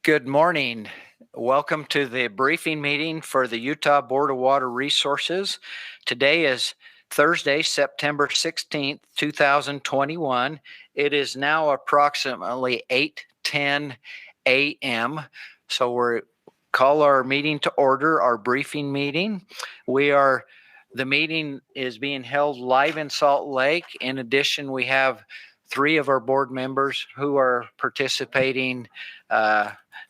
Good morning. Welcome to the briefing meeting for the Utah Board of Water Resources. Today is Thursday, September 16th, 2021. It is now approximately 8:10 a.m. So we call our meeting to order, our briefing meeting. The meeting is being held live in Salt Lake. In addition, we have 3 of our board members who are participating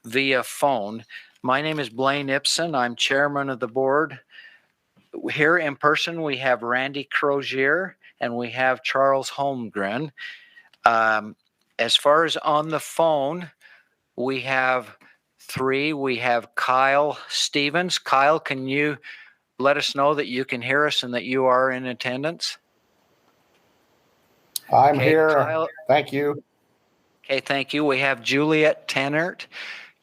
via phone. My name is Blaine Ipson. I'm chairman of the board. Here in person, we have Randy Crozier and we have Charles Holmgren. As far as on the phone, we have 3. We have Kyle Stevens. Kyle, can you let us know that you can hear us and that you are in attendance? I'm here. Kyle. Thank you. Okay, thank you. We have Juliet Tennert.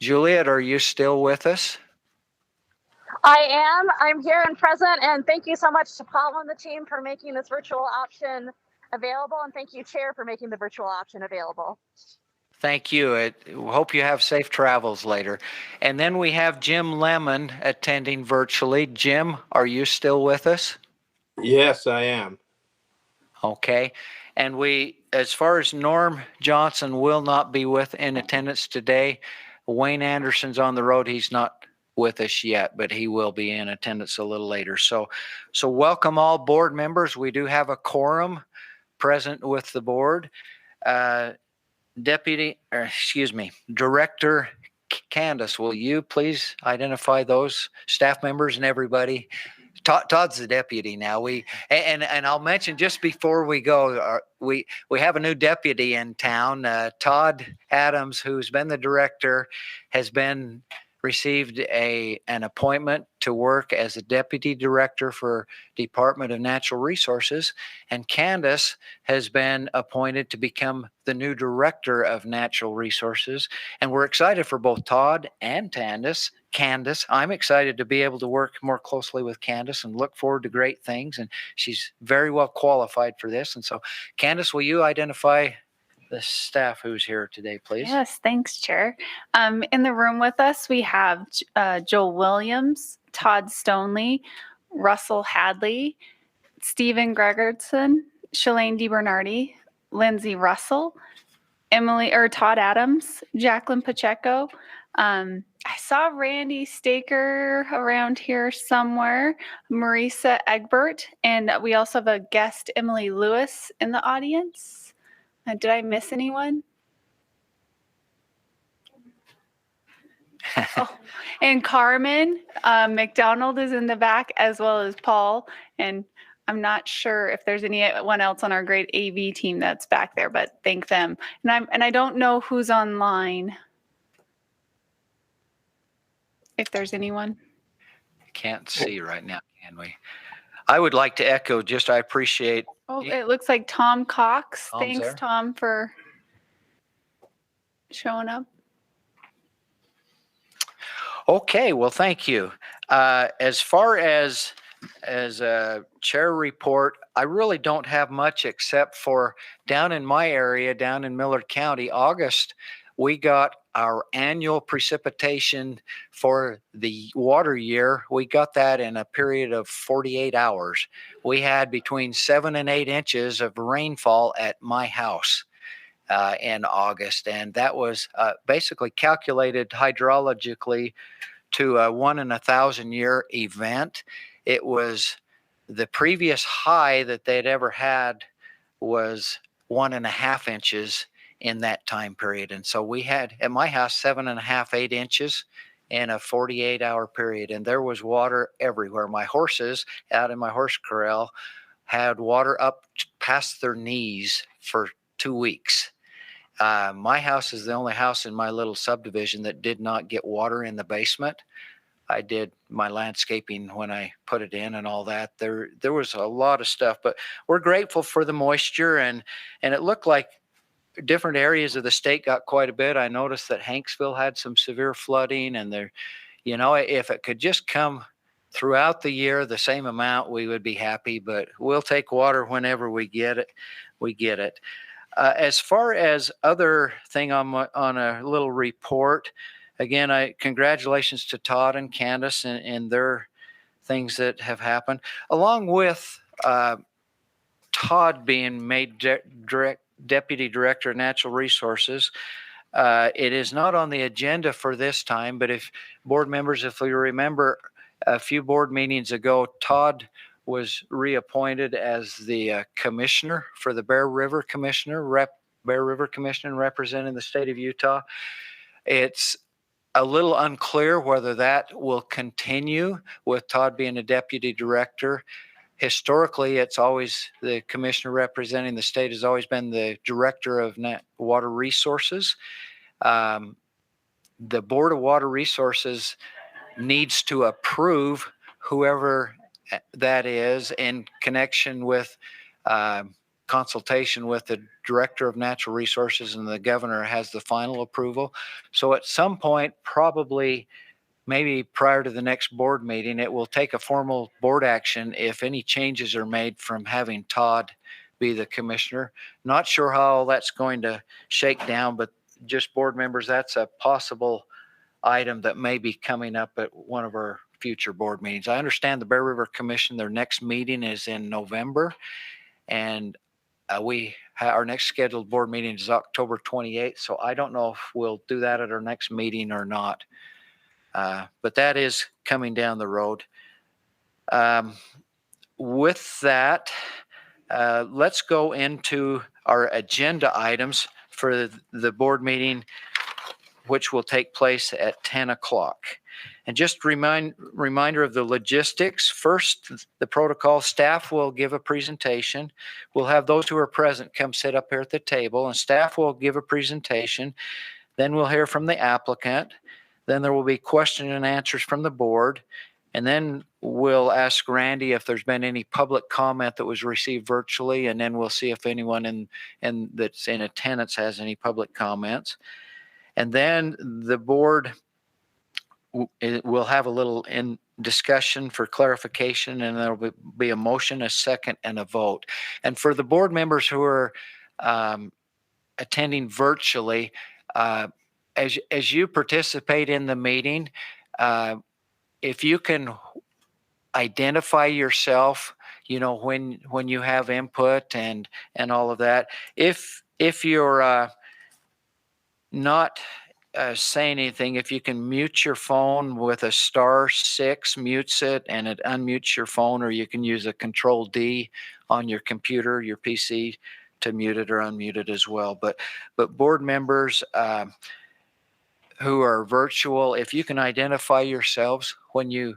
Juliet, are you still with us? I am. I'm here and present, and thank you so much to Paul and the team for making this virtual option available, and thank you, Chair, for making the virtual option available. Thank you. Hope you have safe travels later. And then we have Jim Lemon attending virtually. Jim, are you still with us? Yes, I am. Okay. And as far as Norm Johnson will not be in attendance today. Wayne Anderson's on the road. He's not with us yet, but he will be in attendance a little later. So welcome all board members. We do have a quorum present with the board. Director Candace, will you please identify those staff members and everybody? Todd's the deputy now. And I'll mention just before we go, we have a new deputy in town. Todd Adams, who's been the director, has received an appointment to work as a deputy director for Department of Natural Resources, and Candace has been appointed to become the new director of Natural Resources. And we're excited for both Todd and Candace. I'm excited to be able to work more closely with Candace and look forward to great things. And she's very well qualified for this. And so, Candace, will you identify the staff who's here today, please? Yes, thanks, Chair. In the room with us, we have Joel Williams, Todd Stoneley, Russell Hadley, Stephen Gregerson, Shalane DiBernardi, Lindsay Russell, Todd Adams, Jacqueline Pacheco. I saw Randy Staker around here somewhere, Marisa Egbert, and we also have a guest, Emily Lewis, in the audience. Did I miss anyone? And Carmen McDonald is in the back, as well as Paul. And I'm not sure if there's anyone else on our great AV team that's back there, but thank them. And I don't know who's online. If there's anyone. Can't see right now, can we? I would like to echo I appreciate. Oh, it looks like Tom Cox. Tom's Thanks, there. Tom, for showing up. Okay, well, thank you. As far as a chair report, I really don't have much except for down in my area, down in Millard County, August, we got our annual precipitation for the water year. We got that in a period of 48 hours. We had between 7 and 8 inches of rainfall at my house in August. And that was basically calculated hydrologically to a 1 in 1,000 year event. It was the previous high that they'd ever had was 1.5 inches in that time period. And so we had at my house 7.5, 8 inches in a 48-hour period. And there was water everywhere. My horses out in my horse corral had water up past their knees for 2 weeks. My house is the only house in my little subdivision that did not get water in the basement. I did my landscaping when I put it in and all that. There was a lot of stuff, but we're grateful for the moisture, and it looked like different areas of the state got quite a bit. I noticed that Hanksville had some severe flooding, and if it could just come throughout the year, the same amount, we would be happy, but we'll take water whenever we get it. As far as other thing on a little report, again, congratulations to Todd and Candace and their things that have happened, along with Todd being made Deputy Director of Natural Resources. It is not on the agenda for this time, but if board members, if you remember a few board meetings ago, Todd was reappointed as the commissioner for the Bear River Commissioner, representing the state of Utah. It's a little unclear whether that will continue with Todd being a deputy director. Historically, it's always the commissioner representing the state has always been the director of water resources. The Board of Water Resources needs to approve whoever that is in connection with consultation with the Director of Natural Resources, and the governor has the final approval. So at some point, probably maybe prior to the next board meeting, it will take a formal board action if any changes are made from having Todd be the commissioner. Not sure how that's going to shake down, but just board members, that's a possible item that may be coming up at one of our future board meetings. I understand the Bear River Commission, their next meeting is in November, and our next scheduled board meeting is October 28th. So I don't know if we'll do that at our next meeting or not. But that is coming down the road. With that, let's go into our agenda items for the board meeting, which will take place at 10 o'clock. And just reminder of the logistics. First, the protocol staff will give a presentation. We'll have those who are present come sit up here at the table, and staff will give a presentation. Then we'll hear from the applicant. Then there will be question and answers from the board. And then we'll ask Randy if there's been any public comment that was received virtually. And then we'll see if anyone that's in attendance has any public comments. And then the board will have a little discussion for clarification, and there will be a motion, a second, and a vote. And for the board members who are attending virtually, as you participate in the meeting, if you can identify yourself, when you have input and all of that. If you're not saying anything, if you can mute your phone with a *6, mutes it, and it unmutes your phone, or you can use a Control-D on your computer, your PC, to mute it or unmute it as well. But board members who are virtual, if you can identify yourselves when you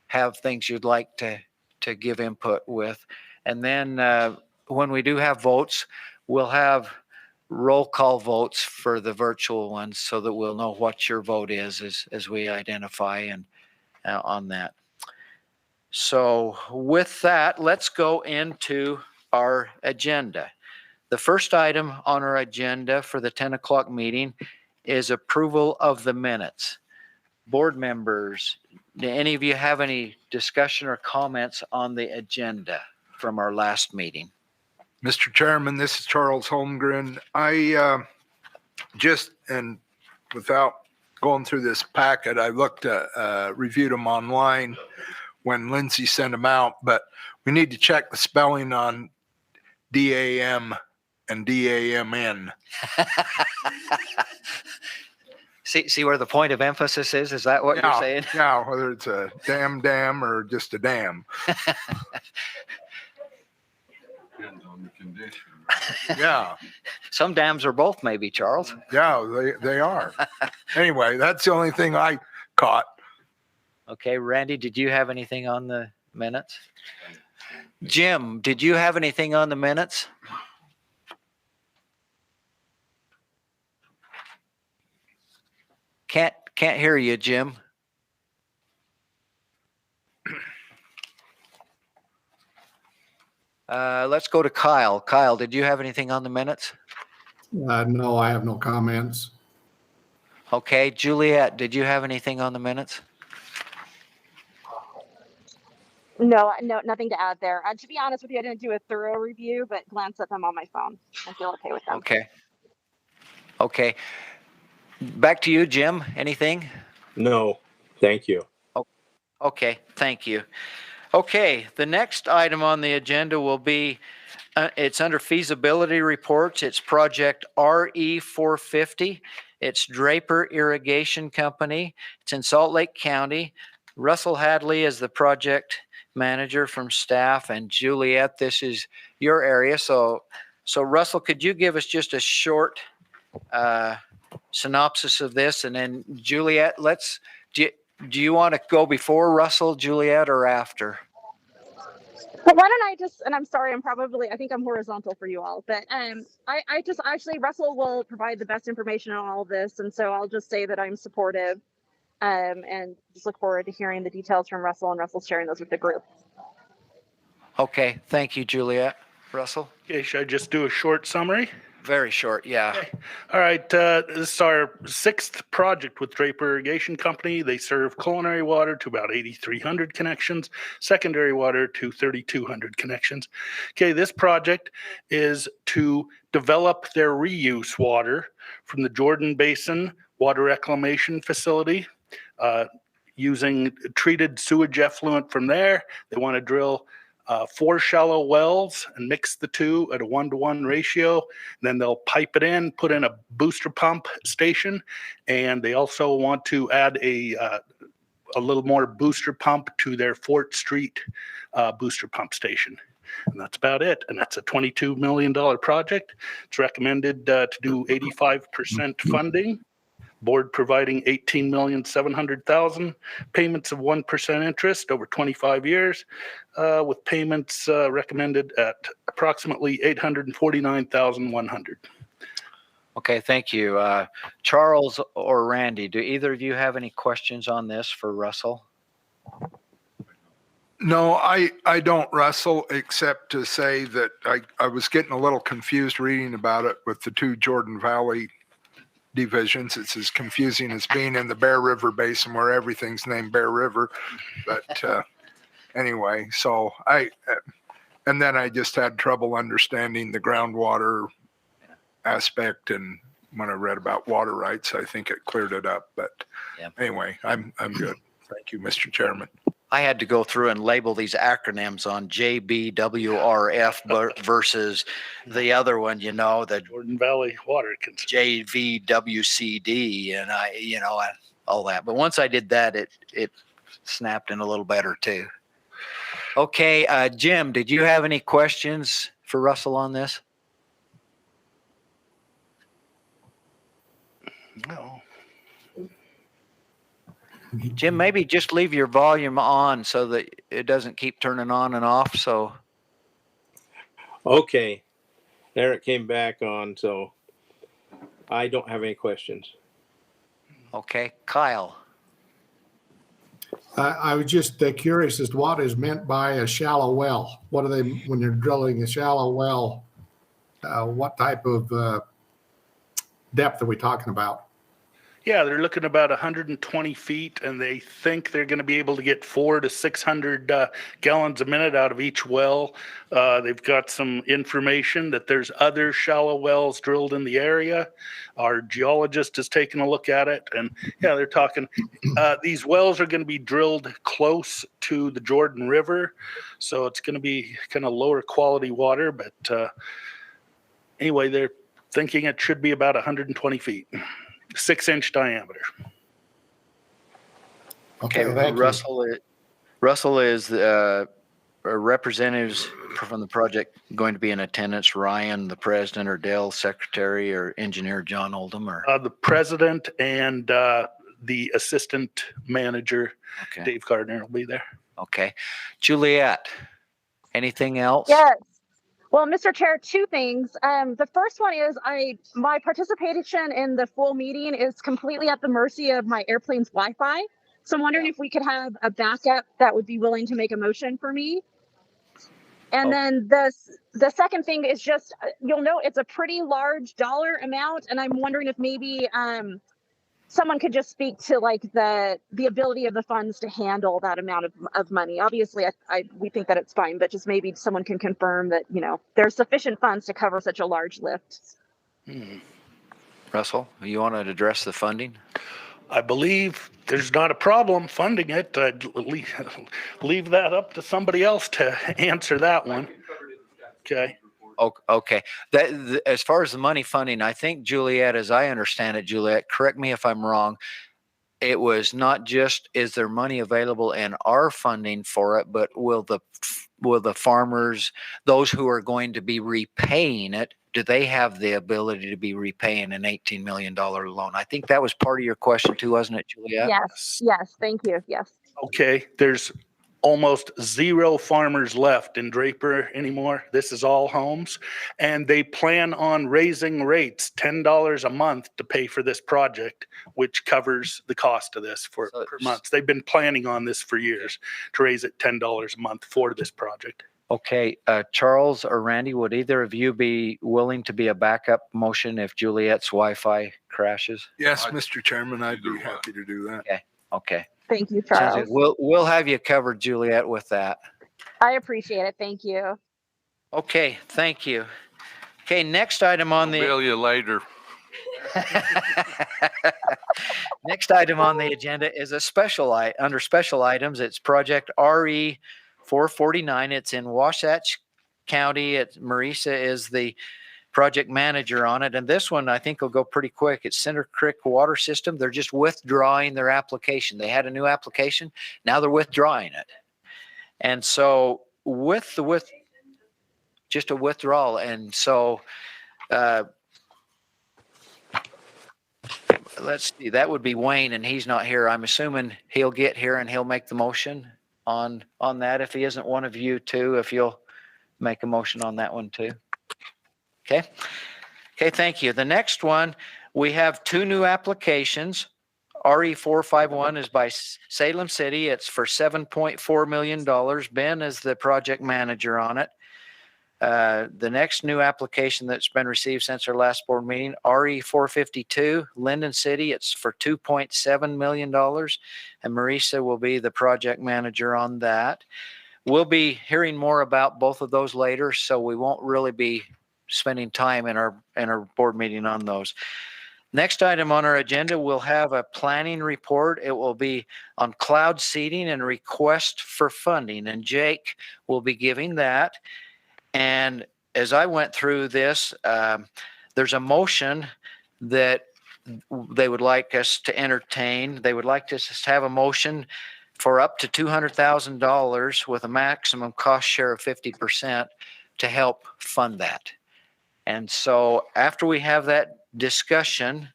have things you'd like to give input with. And then when we do have votes, we'll have roll call votes for the virtual ones so that we'll know what your vote is as we identify and on that. So with that, let's go into our agenda. The first item on our agenda for the 10 o'clock meeting is approval of the minutes. Board members, do any of you have any discussion or comments on the agenda from our last meeting? Mr. Chairman, this is Charles Holmgren. I and without going through this packet, I looked at, reviewed them online when Lindsay sent them out, but we need to check the spelling on DAM and DAMN. See where the point of emphasis is? Is that what you're saying? Yeah, whether it's a dam or just a dam. Depends on the condition. Yeah. Some dams are both, maybe, Charles. Yeah, they are. Anyway, that's the only thing I caught. Okay, Randy, did you have anything on the minutes? Jim, did you have anything on the minutes? Can't hear you, Jim. Let's go to Kyle. Kyle, did you have anything on the minutes? No, I have no comments. Okay, Juliet, did you have anything on the minutes? No, nothing to add there. To be honest with you, I didn't do a thorough review, but glanced at them on my phone. I feel okay with them. Okay. Back to you, Jim. Anything? No, thank you. Okay, thank you. Okay, the next item on the agenda will be, it's under feasibility reports. It's project RE 450. It's Draper Irrigation Company. It's in Salt Lake County. Russell Hadley is the project manager from staff, and Juliet, this is your area. So Russell, could you give us just a short synopsis of this? And then Juliet, do you want to go before Russell, Juliet, or after? But why don't I just, and I'm sorry, I think I'm horizontal for you all, but Russell will provide the best information on all of this. And so I'll just say that I'm supportive and just look forward to hearing the details from Russell, and Russell's sharing those with the group. Okay, thank you, Juliet. Russell? Okay, should I just do a short summary? Very short, yeah. Okay. All right, this is our 6th project with Draper Irrigation Company. They serve culinary water to about 8,300 connections, secondary water to 3,200 connections. Okay, this project is to develop their reuse water from the Jordan Basin Water Reclamation Facility using treated sewage effluent from there. They want to drill 4 shallow wells and mix the two at a 1-to-1 ratio. And then they'll pipe it in, put in a booster pump station, and they also want to add a little more booster pump to their Fort Street booster pump station. And that's about it. And that's a $22 million project. It's recommended to do 85% funding. Board providing $18,700,000, payments of 1% interest over 25 years, with payments recommended at approximately $849,100. Okay, thank you. Charles or Randy, do either of you have any questions on this for Russell? No, I don't, Russell, except to say that I was getting a little confused reading about it with the 2 Jordan Valley divisions. It's as confusing as being in the Bear River Basin where everything's named Bear River. But anyway, so and then I just had trouble understanding the groundwater aspect. And when I read about water rights, I think it cleared it up. But anyway, I'm good. Thank you, Mr. Chairman. I had to go through and label these acronyms on JBWRF versus the other one, the Jordan Valley Water JVWCD, and all that. But once I did that, it snapped in a little better too. Okay, Jim, did you have any questions for Russell on this? No. Jim, maybe just leave your volume on so that it doesn't keep turning on and off. So, Okay, there it came back on, so I don't have any questions. okay, Kyle. I was just curious as to what is meant by a shallow well. What are they, when you're drilling a shallow well, what type of depth are we talking about? Yeah, they're looking about 120 feet, and they think they're going to be able to get 400 to 600 gallons a minute out of each well. They've got some information that there's other shallow wells drilled in the area. Our geologist has taken a look at it, and yeah, they're talking. These wells are going to be drilled close to the Jordan River, so it's going to be kind of lower quality water. But anyway, they're thinking it should be about 120 feet. 6-inch diameter. Okay, thank you. Russell is representatives from the project going to be in attendance. Ryan, the president, or Dale, secretary, or engineer John Oldham, or The president and the assistant manager, okay. Dave Gardner, will be there. Okay, Juliet. Anything else? Yes. Well, Mr. Chair, 2 things. The first one is my participation in the full meeting is completely at the mercy of my airplane's Wi-Fi. So I'm wondering if we could have a backup that would be willing to make a motion for me. And then the second thing is just, you'll note it's a pretty large dollar amount. And I'm wondering if maybe someone could just speak to like the ability of the funds to handle that amount of money. Obviously, we think that it's fine, but just maybe someone can confirm that, there's sufficient funds to cover such a large lift. Russell, you want to address the funding? I believe there's not a problem funding it. I'd leave that up to somebody else to answer that one. Okay. Okay. As far as the money funding, I think Juliet, as I understand it, Juliet, correct me if I'm wrong. It was not just, is there money available in our funding for it, but will the farmers, those who are going to be repaying it, do they have the ability to be repaying an $18 million loan? I think that was part of your question too, wasn't it, Juliet? Yes, thank you. Yes. Okay, there's almost zero farmers left in Draper anymore. This is all homes. And they plan on raising rates $10 a month to pay for this project, which covers the cost of this per month. They've been planning on this for years to raise it $10 a month for this project. Okay, Charles or Randy, would either of you be willing to be a backup motion if Juliet's Wi-Fi crashes? Yes, Mr. Chairman, I'd be happy to do that. Okay. Thank you, Sounds Charles. good. We'll have you covered, Juliet, with that. I appreciate it. Thank you. Okay, thank you. Okay, next item on the Bill you later. next item on the agenda is a under special items. It's project RE 449. It's in Wasatch County. Marisa is the project manager on it. And this one, I think, will go pretty quick. It's Center Creek Water System. They're just withdrawing their application. They had a new application. Now they're withdrawing it. And so just a withdrawal. And so let's see, that would be Wayne, and he's not here. I'm assuming he'll get here and he'll make the motion on that. If he isn't one of you two, if you'll make a motion on that one too. Okay. Okay, thank you. The next one, we have two new applications. RE 451 is by Salem City. It's for $7.4 million. Ben is the project manager on it. The next new application that's been received since our last board meeting, RE 452, Lindon City. It's for $2.7 million. And Marisa will be the project manager on that. We'll be hearing more about both of those later, so we won't really be spending time in our board meeting on those. Next item on our agenda, we'll have a planning report. It will be on cloud seeding and request for funding, and Jake will be giving that. And as I went through this, there's a motion that they would like us to entertain. They would like to have a motion for up to $200,000 with a maximum cost share of 50% to help fund that. And so after we have that discussion,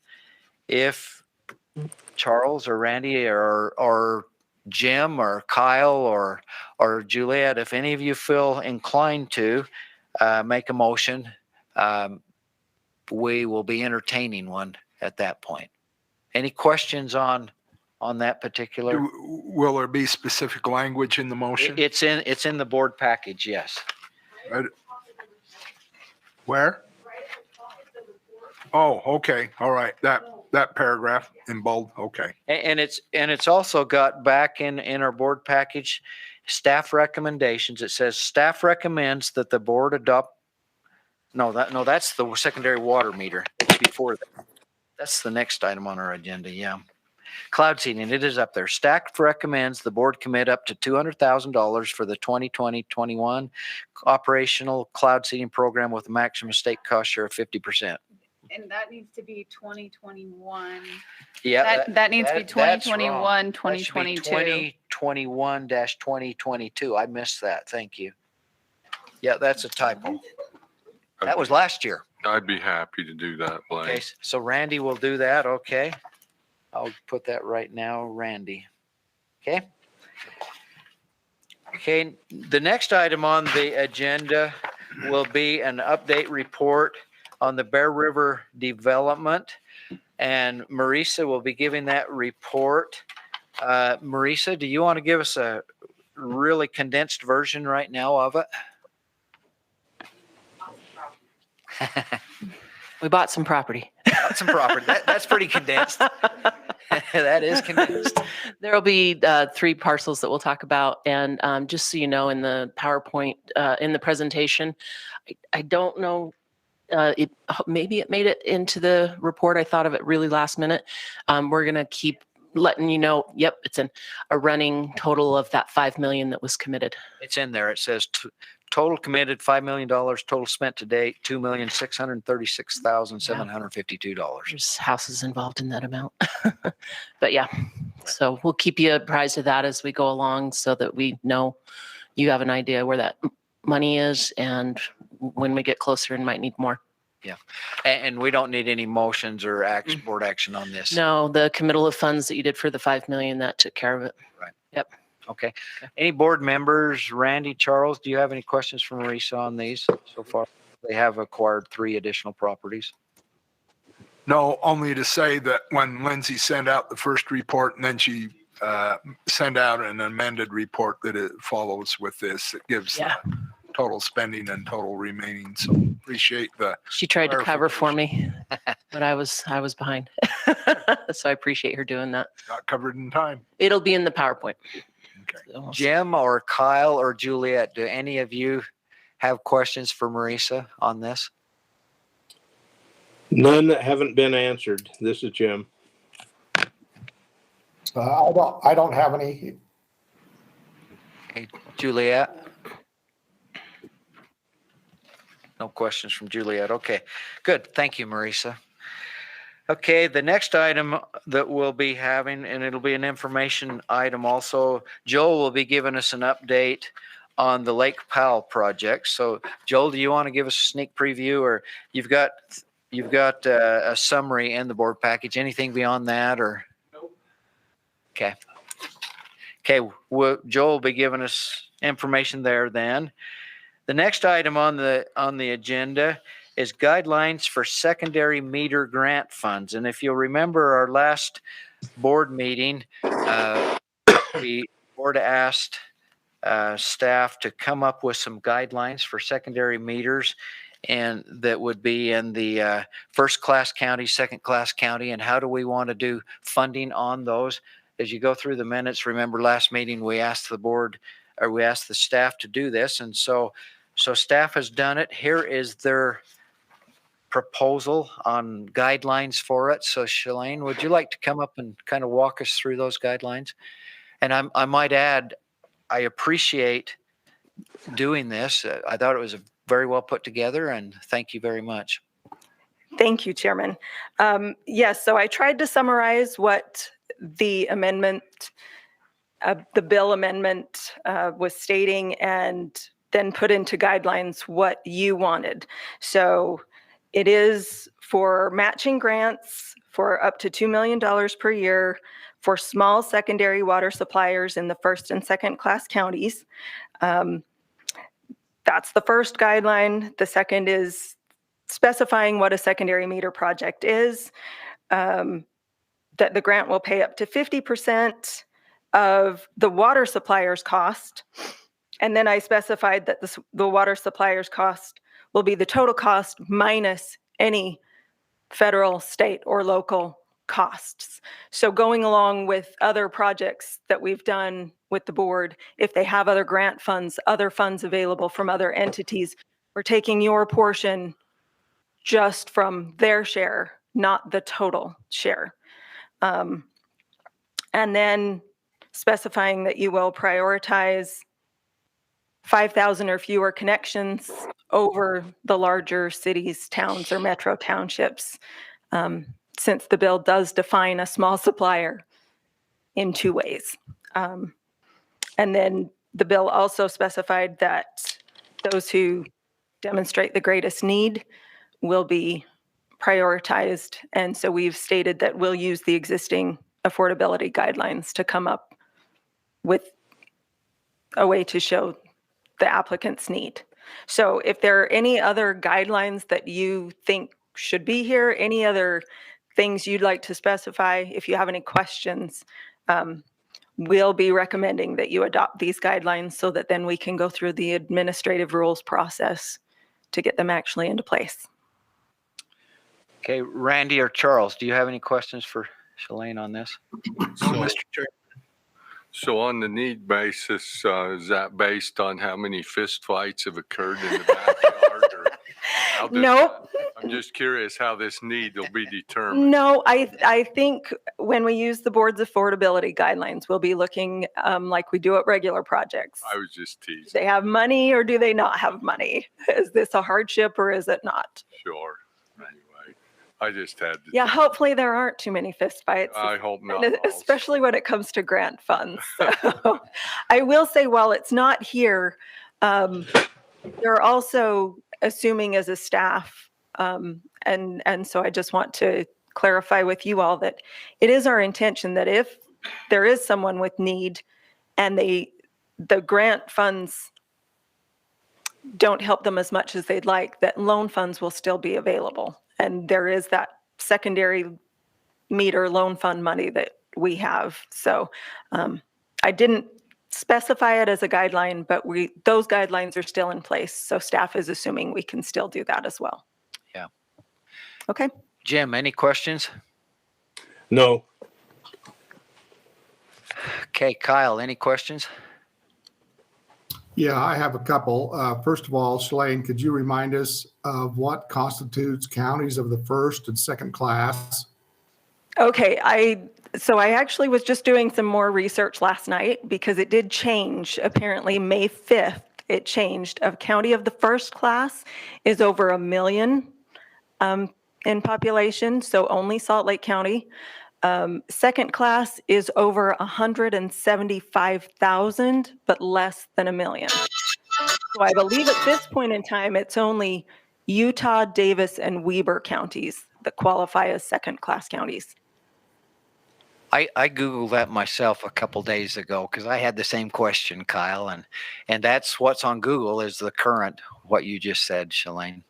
if Charles or Randy or Jim or Kyle or Juliet, if any of you feel inclined to make a motion, we will be entertaining one at that point. Any questions on that particular? Will there be specific language in the motion? It's in the board package, yes. Where? Oh, okay. All right. That paragraph in bold. Okay. And it's also got back in our board package staff recommendations. It says staff recommends that the board adopt. No, that's the secondary water meter. It's before that. That's the next item on our agenda. Yeah. Cloud seeding, it is up there. Staff recommends the board commit up to $200,000 for the 2020-21 operational cloud seeding program with a maximum state cost share of 50%. And that needs to be 2021. Yeah, That needs to be that's wrong. 2021, That should be 2022. 2021-2022. I missed that. Thank you. Yeah, that's a typo. That was last year. I'd be happy to do that, Blaine. Okay, so Randy will do that. Okay. I'll put that right now, Randy. Okay. Okay, the next item on the agenda will be an update report on the Bear River development. And Marisa will be giving that report. Marisa, do you want to give us a really condensed version right now of it? We bought some property. Some property. That's pretty condensed. That is condensed. There will be 3 parcels that we'll talk about. And just so you know, in the PowerPoint, in the presentation, I don't know Maybe it made it into the report. I thought of it really last minute. We're going to keep letting you know. Yep, it's in a running total of that $5 million that was committed. It's in there. It says total committed $5 million, total spent to date $2,636,752. There's houses involved in that amount. But yeah, so we'll keep you apprised of that as we go along so that we know you have an idea where that money is, and when we get closer and might need more. Yeah. And we don't need any motions or board action on this. No, the committal of funds that you did for the $5 million, that took care of it. Right. Yep. Okay. Any board members, Randy, Charles, do you have any questions for Marisa on these so far? They have acquired 3 additional properties. No, only to say that when Lindsay sent out the first report and then she sent out an amended report that it follows with this, it gives the total spending and total remaining. So appreciate the. She tried to cover for me, but I was behind. So I appreciate her doing that. Got covered in time. It'll be in the PowerPoint. Okay. So, Jim or Kyle or Juliet, do any of you have questions for Marisa on this? None that haven't been answered. This is Jim. I don't have any. Hey, Juliet? No questions from Juliet. Okay, good. Thank you, Marisa. Okay, the next item that we'll be having, and it'll be an information item also, Joel will be giving us an update on the Lake Powell project. So Joel, do you want to give us a sneak preview, or you've got a summary in the board package? Anything beyond that, or? Nope. Okay. Okay, Joel will be giving us information there then. The next item on the agenda is guidelines for secondary meter grant funds. And if you'll remember our last board meeting, the board asked staff to come up with some guidelines for secondary meters, and that would be in the first class county, second class county, and how do we want to do funding on those? As you go through the minutes, remember last meeting we asked the board, or we asked the staff to do this, and so staff has done it. Here is their proposal on guidelines for it. So Shalane, would you like to come up and kind of walk us through those guidelines? And I might add, I appreciate doing this. I thought it was very well put together, and thank you very much. Thank you, Chairman. Yes, so I tried to summarize what the amendment, the bill amendment was stating, and then put into guidelines what you wanted. So it is for matching grants for up to $2 million per year for small secondary water suppliers in the first and second class counties. That's the first guideline. The second is specifying what a secondary meter project is, that the grant will pay up to 50% of the water supplier's cost. And then I specified that the water supplier's cost will be the total cost minus any federal, state, or local costs. So going along with other projects that we've done with the board, if they have other grant funds, other funds available from other entities, we're taking your portion just from their share, not the total share. And then specifying that you will prioritize 5,000 or fewer connections over the larger cities, towns, or metro townships, since the bill does define a small supplier in 2 ways. And then the bill also specified that those who demonstrate the greatest need will be prioritized. And so we've stated that we'll use the existing affordability guidelines to come up with a way to show the applicant's need. So if there are any other guidelines that you think should be here, any other things you'd like to specify, if you have any questions, we'll be recommending that you adopt these guidelines so that then we can go through the administrative rules process to get them actually into place. Okay, Randy or Charles, do you have any questions for Shalane on this? So, Mr. Chair. So on the need basis, is that based on how many fist fights have occurred in the backyard? Or how does Nope. just curious how this need will be determined. No, I think when we use the board's affordability guidelines, we'll be looking like we do at regular projects. I was just Do teasing. they have money or do they not have money? Is this a hardship or is it not? Sure. Anyway, I just had to. Yeah, hopefully there aren't too many fistfights. I hope not. And especially when it comes to grant funds. So, I will say, while it's not here, they're also assuming as a staff, and so I just want to clarify with you all that it is our intention that if there is someone with need and the grant funds don't help them as much as they'd like, that loan funds will still be available. And there is that secondary meter loan fund money that we have. So I didn't specify it as a guideline, but those guidelines are still in place. So staff is assuming we can still do that as well. Yeah. Okay. Jim, any questions? No. Okay, Kyle, any questions? Yeah, I have a couple. First of all, Shalane, could you remind us of what constitutes counties of the first and second class? Okay, so I actually was just doing some more research last night because it did change. Apparently, May 5th, it changed. A county of the first class is over 1 million in population, so only Salt Lake County. Second class is over 175,000, but less than 1 million. So I believe at this point in time, it's only Utah, Davis, and Weber counties that qualify as second class counties. I Googled that myself a couple days ago because I had the same question, Kyle, and that's what's on Google is the current, what you just said, Shalane.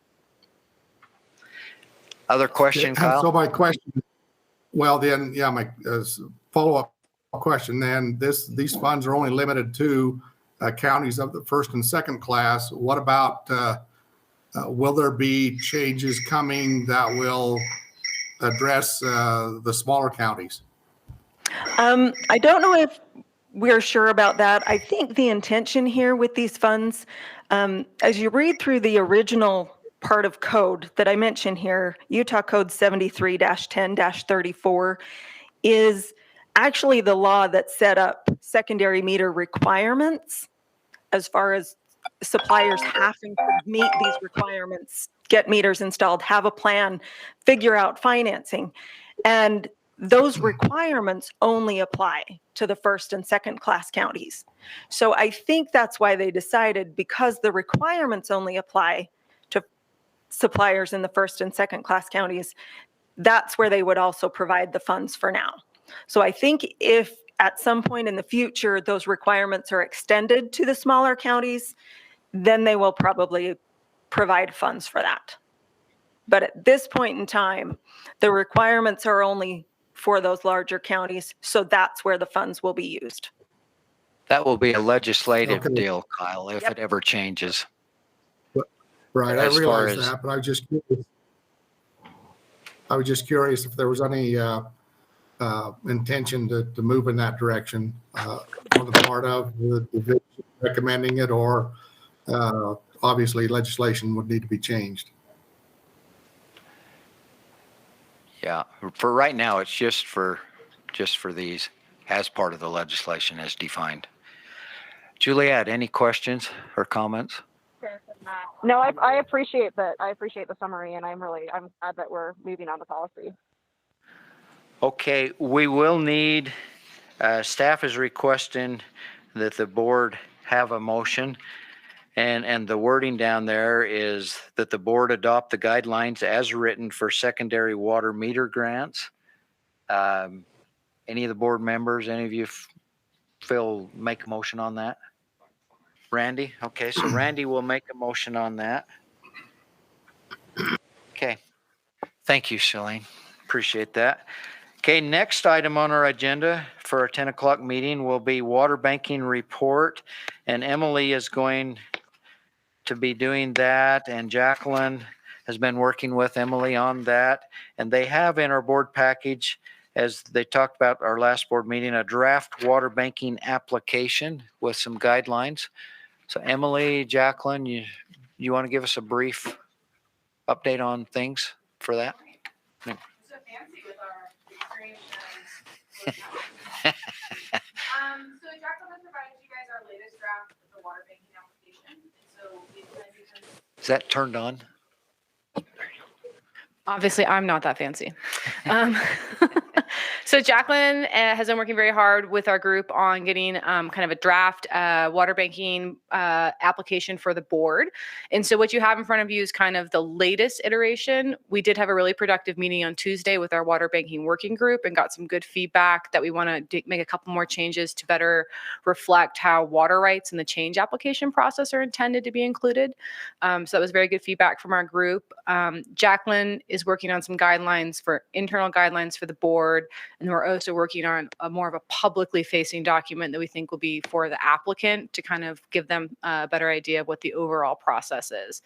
Other question, Kyle? So my question, well then, yeah, my follow-up question then, these funds are only limited to counties of the first and second class. What about, will there be changes coming that will address the smaller counties? I don't know if we're sure about that. I think the intention here with these funds, as you read through the original part of code that I mentioned here, Utah Code 73-10-34 is actually the law that set up secondary meter requirements as far as suppliers having to meet these requirements, get meters installed, have a plan, figure out financing. And those requirements only apply to the first and second class counties. So I think that's why they decided, because the requirements only apply to suppliers in the first and second class counties, that's where they would also provide the funds for now. So I think if at some point in the future those requirements are extended to the smaller counties, then they will probably provide funds for that. But at this point in time, the requirements are only for those larger counties, so that's where the funds will be used. That will be a legislative Okay. deal, Kyle, if Yep. it ever changes. Right, I As far realize as- that, but I was just curious if there was any intention to move in that direction on the part of the division recommending it, or obviously legislation would need to be changed. Yeah, for right now, it's just for these as part of the legislation as defined. Juliet, any questions or comments? No, I appreciate that. I appreciate the summary, and I'm glad that we're moving on to policy. Okay, we will need, staff is requesting that the board have a motion. And the wording down there is that the board adopt the guidelines as written for secondary water meter grants. Any of the board members, any of you make a motion on that? Randy? Okay, so Randy will make a motion on that. Okay. Thank you, Shalane. Appreciate that. Okay, next item on our agenda for our 10 o'clock meeting will be water banking report. And Emily is going to be doing that, and Jacqueline has been working with Emily on that. And they have in our board package, as they talked about our last board meeting, a draft water banking application with some guidelines. So Emily, Jacqueline, you want to give us a brief update on things for that? So fancy with our Livestream so Jacqueline has provided you guys our latest draft of the water banking application. So we Is that turned on? Obviously, I'm not that fancy. So Jacqueline has been working very hard with our group on getting kind of a draft water banking application for the board. And so what you have in front of you is kind of the latest iteration. We did have a really productive meeting on Tuesday with our water banking working group and got some good feedback that we want to make a couple more changes to better reflect how water rights in the change application process are intended to be included. So that was very good feedback from our group. Jacqueline is working on some guidelines for internal guidelines for the board. And we're also working on a more of a publicly facing document that we think will be for the applicant to kind of give them a better idea of what the overall process is.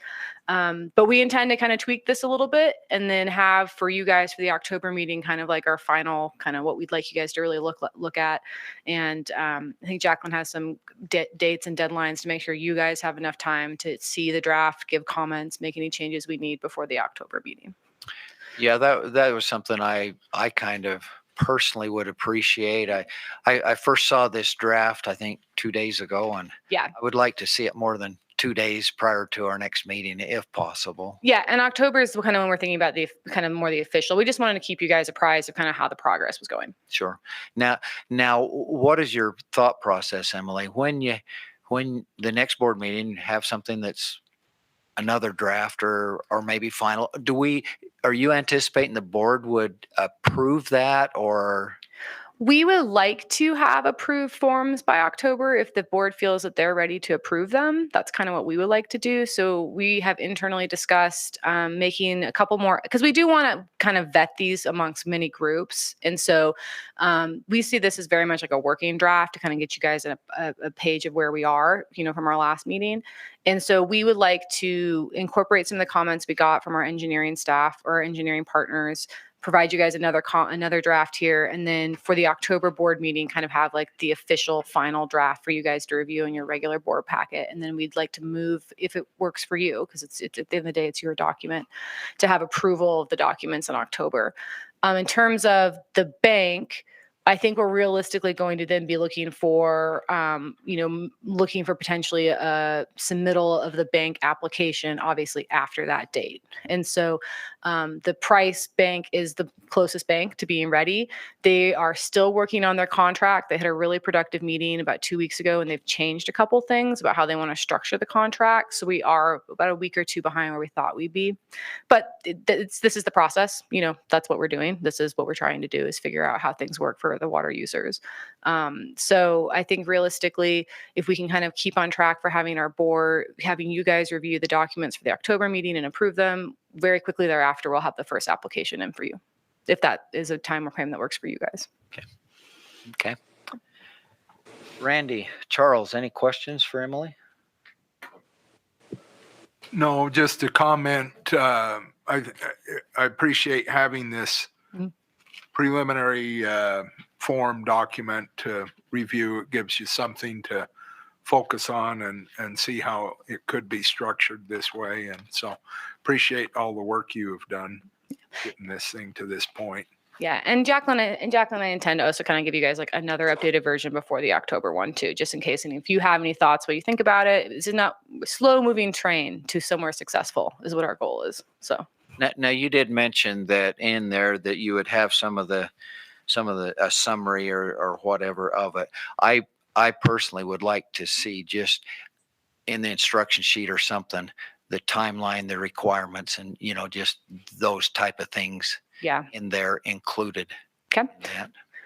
But we intend to kind of tweak this a little bit and then have for you guys for the October meeting kind of like our final kind of what we'd like you guys to really look at. And I think Jacqueline has some dates and deadlines to make sure you guys have enough time to see the draft, give comments, make any changes we need before the October meeting. Yeah, that was something I kind of personally would appreciate. I first saw this draft, I think 2 days ago, and Yeah. I would like to see it more than 2 days prior to our next meeting, if possible. Yeah, and October is kind of when we're thinking about the kind of more the official. We just wanted to keep you guys apprised of kind of how the progress was going. Sure. Now, what is your thought process, Emily? When the next board meeting have something that's another draft or maybe final, are you anticipating the board would approve that, or? We would like to have approved forms by October if the board feels that they're ready to approve them. That's kind of what we would like to do. So we have internally discussed making a couple more, because we do want to kind of vet these amongst many groups. And so we see this as very much like a working draft to kind of get you guys a page of where we are, from our last meeting. And so we would like to incorporate some of the comments we got from our engineering staff or engineering partners, provide you guys another draft here, and then for the October board meeting, kind of have like the official final draft for you guys to review in your regular board packet. And then we'd like to move, if it works for you, because it's at the end of the day, it's your document, to have approval of the documents in October. In terms of the bank, I think we're realistically going to then be looking for, potentially a submittal of the bank application, obviously after that date. And so the Price Bank is the closest bank to being ready. They are still working on their contract. They had a really productive meeting about 2 weeks ago, and they've changed a couple things about how they want to structure the contract. So we are about a week or two behind where we thought we'd be. But this is the process. That's what we're doing. This is what we're trying to do, is figure out how things work for the water users. So I think realistically, if we can kind of keep on track for having our board, having you guys review the documents for the October meeting and approve them, very quickly thereafter, we'll have the first application in for you, if that is a time frame that works for you guys. Okay. Randy, Charles, any questions for Emily? No, just a comment. I appreciate having this preliminary form document to review. It gives you something to focus on and see how it could be structured this way. And so appreciate all the work you have done getting this thing to this point. Yeah, and Jacqueline, I intend to also kind of give you guys like another updated version before the October one too, just in case. And if you have any thoughts, what you think about it, this is not a slow moving train to somewhere successful is what our goal is. So now you did mention that in there that you would have some of the a summary or whatever of it. I personally would like to see just in the instruction sheet or something, the timeline, the requirements, and just those type of things. Yeah. In there included. Okay.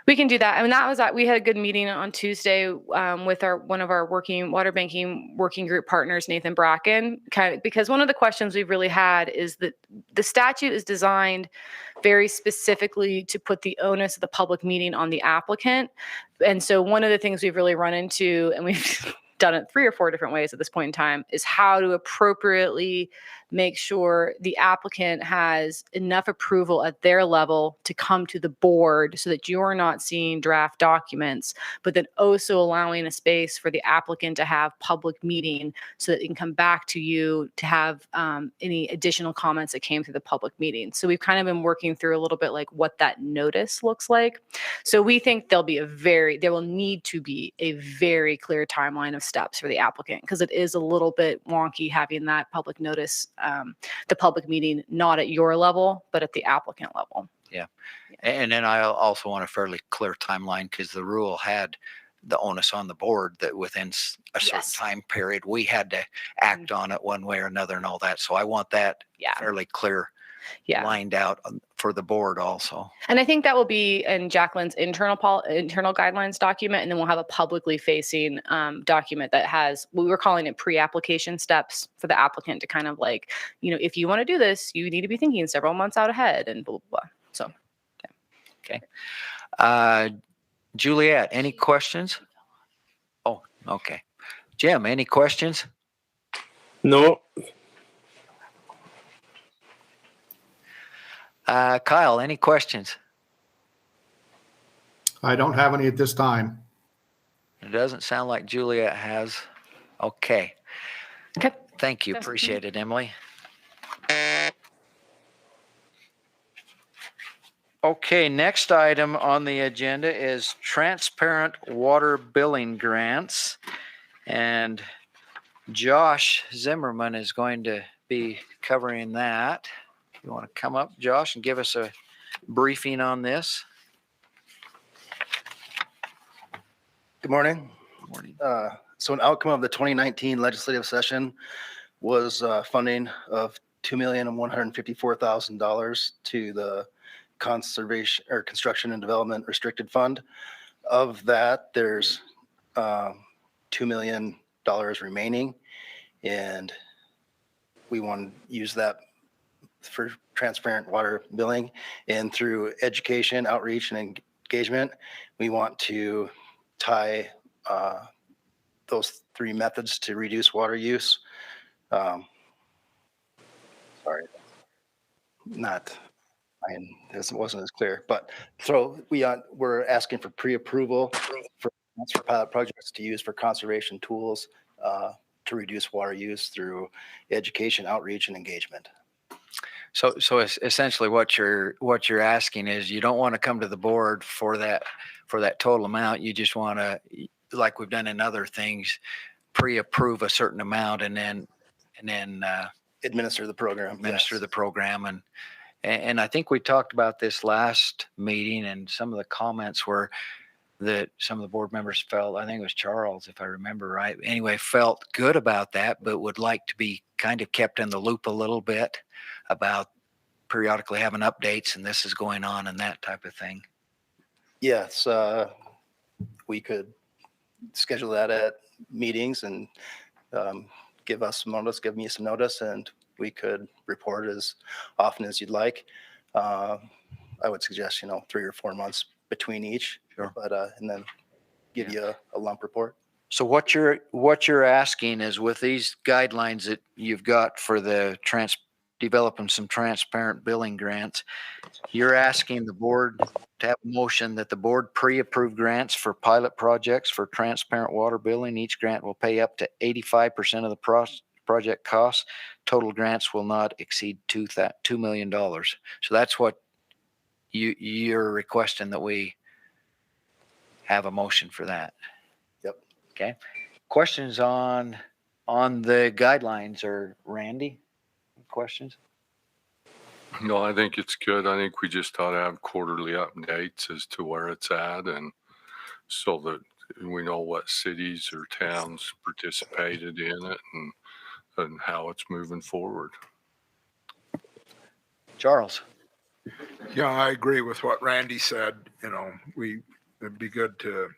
We can do that. I mean, we had a good meeting on Tuesday with one of our water banking working group partners, Nathan Bracken, because one of the questions we've really had is that the statute is designed very specifically to put the onus of the public meeting on the applicant. And so one of the things we've really run into, and we've done it 3 or 4 different ways at this point in time, is how to appropriately make sure the applicant has enough approval at their level to come to the board so that you're not seeing draft documents, but then also allowing a space for the applicant to have public meeting so that it can come back to you to have any additional comments that came through the public meeting. So we've kind of been working through a little bit like what that notice looks like. So we think there will need to be a very clear timeline of steps for the applicant, because it is a little bit wonky having that public notice, the public meeting, not at your level, but at the applicant level. Yeah. And then I also want a fairly clear timeline, because the rule had the onus on the board that within a certain Yes. time period, we had to act on it one way or another and all that. So I want that fairly clear, lined out for the board also. And I think that will be in Jacqueline's internal guidelines document, and then we'll have a publicly facing document that has, we were calling it pre-application steps for the applicant to kind of like, if you want to do this, you need to be thinking several months out ahead and blah, blah, blah. So, Okay. Juliet, any questions? Oh, okay. Jim, any questions? No. Kyle, any questions? I don't have any at this time. It doesn't sound like Juliet has. Okay. Okay. Thank you. Appreciate it, Emily. Okay, next item on the agenda is transparent water billing grants. And Josh Zimmerman is going to be covering that. You want to come up, Josh, and give us a briefing on this? Good morning. Morning. So an outcome of the 2019 legislative session was funding of $2,154,000 to the Conservation or Construction and Development Restricted Fund. Of that, there's $2 million remaining, and we want to use that for transparent water billing. And through education, outreach, and engagement, we want to tie those three methods to reduce water use. Sorry, this wasn't as clear, but so we're asking for pre-approval for pilot projects to use for conservation tools to reduce water use through education, outreach, and engagement. So essentially what you're asking is you don't want to come to the board for that total amount. You just want to, like we've done in other things, pre-approve a certain amount and then administer the program. And I think we talked about this last meeting, and some of the comments were that some of the board members felt, I think it was Charles, if I remember right, anyway, felt good about that, but would like to be kind of kept in the loop a little bit about periodically having updates and this is going on and that type of thing. Yes, we could schedule that at meetings and give us some notice, give me some notice, and we could report as often as you'd like. I would suggest, 3 or 4 months between each, sure. But and then give you a lump report. So what you're asking is, with these guidelines that you've got for the developing some transparent billing grants, you're asking the board to have a motion that the board pre-approve grants for pilot projects for transparent water billing. Each grant will pay up to 85% of the project costs. Total grants will not exceed $2 million. So that's what you're requesting, that we have a motion for that. Yep. Okay. Questions on the guidelines, or Randy? Questions? No, I think it's good. I think we just ought to have quarterly updates as to where it's at, and so that we know what cities or towns participated in it and how it's moving forward. Charles? Yeah, I agree with what Randy said. It'd be good to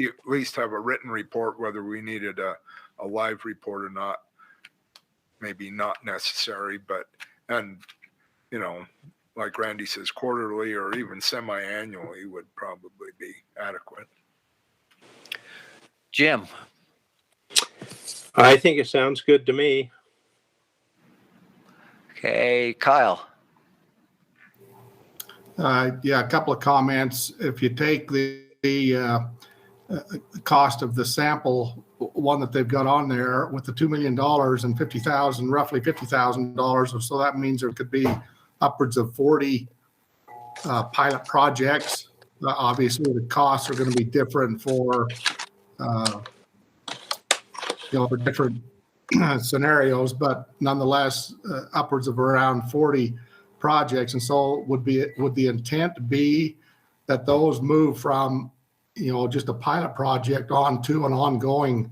at least have a written report, whether we needed a live report or not. Maybe not necessary, but, like Randy says, quarterly or even semi-annually would probably be adequate. Jim? I think it sounds good to me. Okay, Kyle. Yeah, a couple of comments. If you take the cost of the sample one that they've got on there with the $2 million and 50,000, roughly $50,000, so that means there could be upwards of 40 pilot projects. Obviously, the costs are going to be different for for different scenarios, but nonetheless, upwards of around 40 projects. And so would the intent be that those move from, just a pilot project on to an ongoing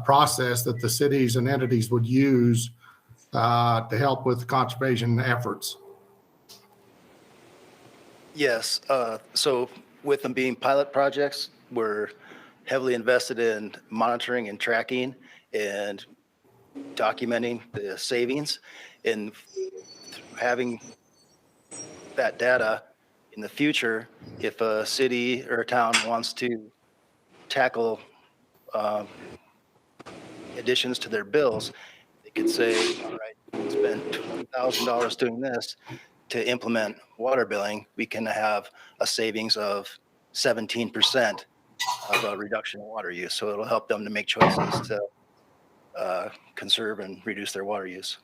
process that the cities and entities would use to help with conservation efforts? Yes. So with them being pilot projects, we're heavily invested in monitoring and tracking and documenting the savings, and having that data in the future. If a city or a town wants to tackle additions to their bills, they could say, all right, spend $20,000 doing this to implement water billing. We can have a savings of 17% of a reduction in water use. So it'll help them to make choices to conserve and reduce their water use.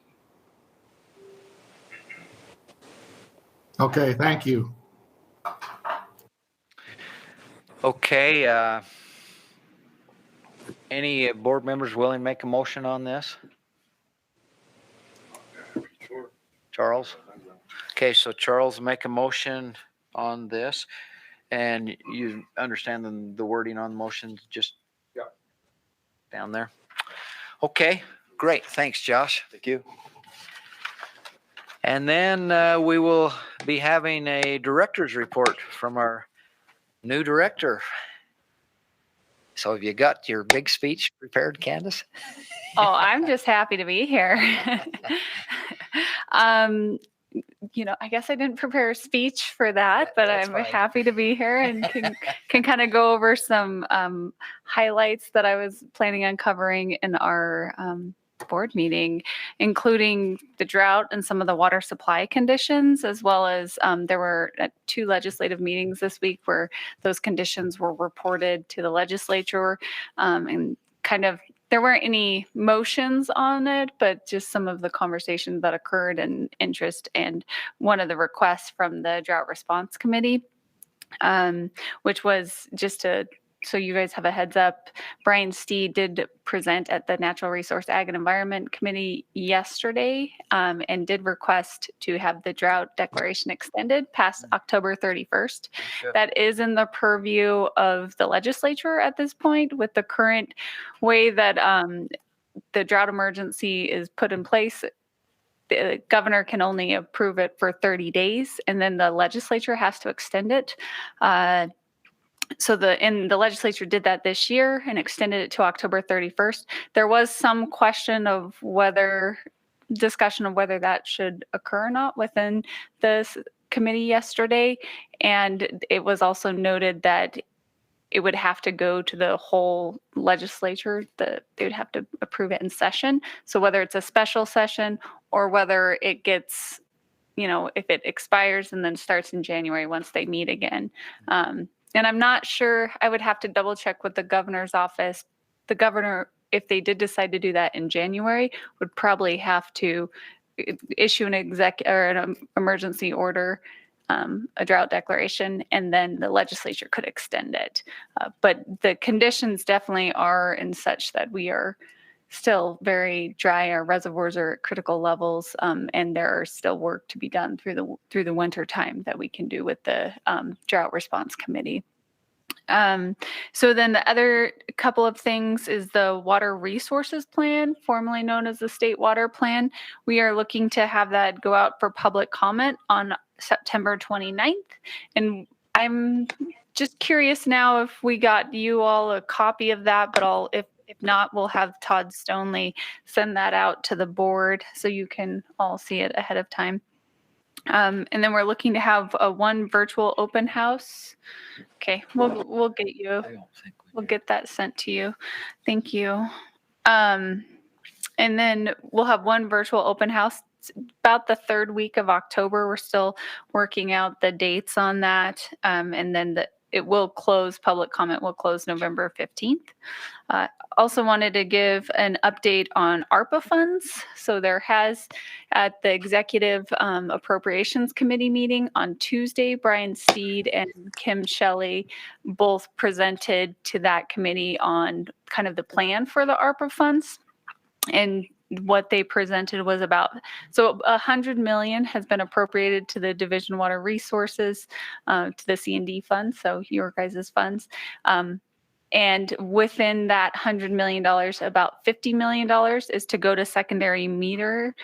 Okay, thank you. Okay, any board members willing to make a motion on this? Charles? Okay, so Charles make a motion on this, and you understand the wording on the motion, just down there? Okay, great. Thanks, Josh. Thank you. And then we will be having a director's report from our new director. So have you got your big speech prepared, Candace? Oh, I'm just happy to be here. I guess I didn't prepare a speech for that, but I'm happy to be here and can kind of go over some highlights that I was planning on covering in our board meeting, including the drought and some of the water supply conditions, as well as there were 2 legislative meetings this week where those conditions were reported to the legislature, and kind of there weren't any motions on it, but just some of the conversations that occurred and interest, and one of the requests from the Drought Response Committee, which was just so you guys have a heads up, Brian Steed did present at the Natural Resource Ag and Environment Committee yesterday, and did request to have the drought declaration extended past October 31st. That is in the purview of the legislature at this point, with the current way that the drought emergency is put in place. The governor can only approve it for 30 days, and then the legislature has to extend it. So the legislature did that this year and extended it to October 31st. There was some discussion of whether that should occur or not within this committee yesterday. And it was also noted that it would have to go to the whole legislature, they would have to approve it in session. So whether it's a special session or whether it gets, if it expires and then starts in January once they meet again. And I'm not sure, I would have to double check with the governor's office. The governor, if they did decide to do that in January, would probably have to issue an emergency order, a drought declaration, and then the legislature could extend it. But the conditions definitely are in such that we are still very dry. Our reservoirs are at critical levels, and there are still work to be done through the winter time that we can do with the Drought Response Committee. So then the other couple of things is the Water Resources Plan, formerly known as the State Water Plan. We are looking to have that go out for public comment on September 29th. And I'm just curious now if we got you all a copy of that, but if not, we'll have Todd Stonley send that out to the board so you can all see it ahead of time. And then we're looking to have one virtual open house. Okay, we'll get that sent to you. Thank you. And then we'll have one virtual open house about the third week of October. We're still working out the dates on that. And then it will close, public comment will close November 15th. Also wanted to give an update on ARPA funds. So there has, at the Executive Appropriations Committee meeting on Tuesday, Brian Steed and Kim Shelley both presented to that committee on kind of the plan for the ARPA funds. And what they presented was so $100 million has been appropriated to the Division of Water Resources, to the C&D fund, so your guys' funds. And within that $100 million, about $50 million is to go to secondary metering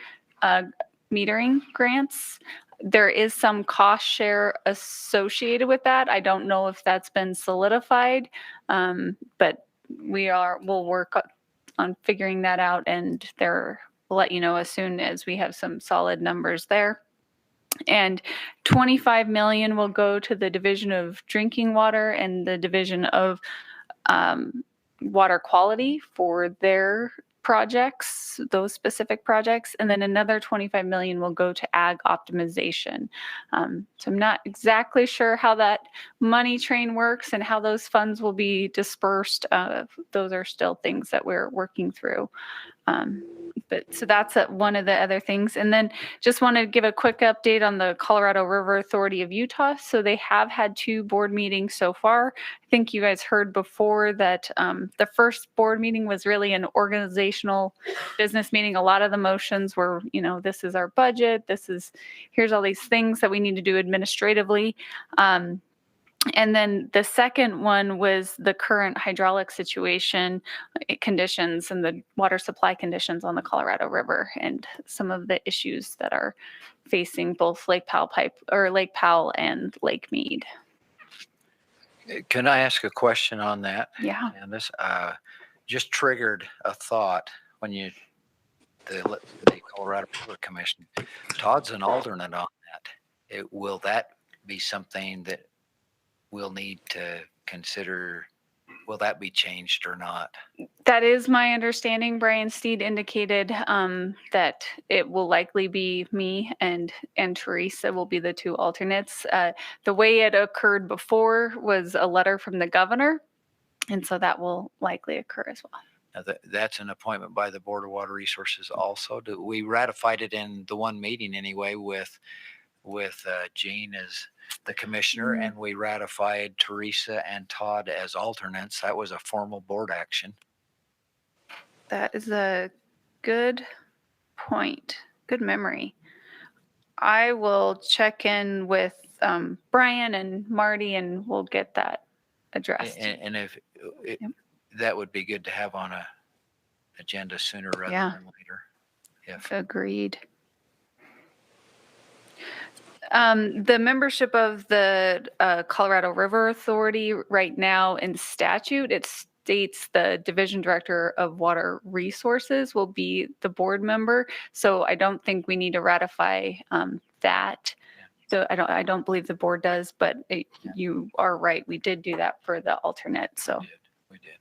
grants. There is some cost share associated with that. I don't know if that's been solidified, but we'll work on figuring that out, and we'll let you know as soon as we have some solid numbers there. And $25 million will go to the Division of Drinking Water and the Division of Water Quality for their projects, those specific projects. And then another $25 million will go to ag optimization. So I'm not exactly sure how that money train works and how those funds will be dispersed. Those are still things that we're working through. But so that's one of the other things. And then just want to give a quick update on the Colorado River Authority of Utah. So they have had 2 board meetings so far. I think you guys heard before that the first board meeting was really an organizational business meeting. A lot of the motions were, this is our budget. Here's all these things that we need to do administratively. And then the second one was the current hydraulic situation, conditions, and the water supply conditions on the Colorado River, and some of the issues that are facing both Lake Powell and Lake Mead. Can I ask a question on that? Yeah. And this just triggered a thought when the Colorado River Commission. Todd's an alternate on that. Will that be something that we'll need to consider? Will that be changed or not? That is my understanding. Brian Steed indicated that it will likely be me and Teresa will be the 2 alternates. The way it occurred before was a letter from the governor, and so that will likely occur as well. Now that's an appointment by the Board of Water Resources also. We ratified it in the one meeting anyway with Jean as the commissioner, and we ratified Teresa and Todd as alternates. That was a formal board action. That is a good point. Good memory. I will check in with Brian and Marty, and we'll get that addressed. And if that would be good to have on a agenda sooner rather than later. Agreed. The membership of the Colorado River Authority right now in statute, it states the Division Director of Water Resources will be the board member. So I don't think we need to ratify that. So I don't believe the board does, but you are right. We did do that for the alternate. So we did.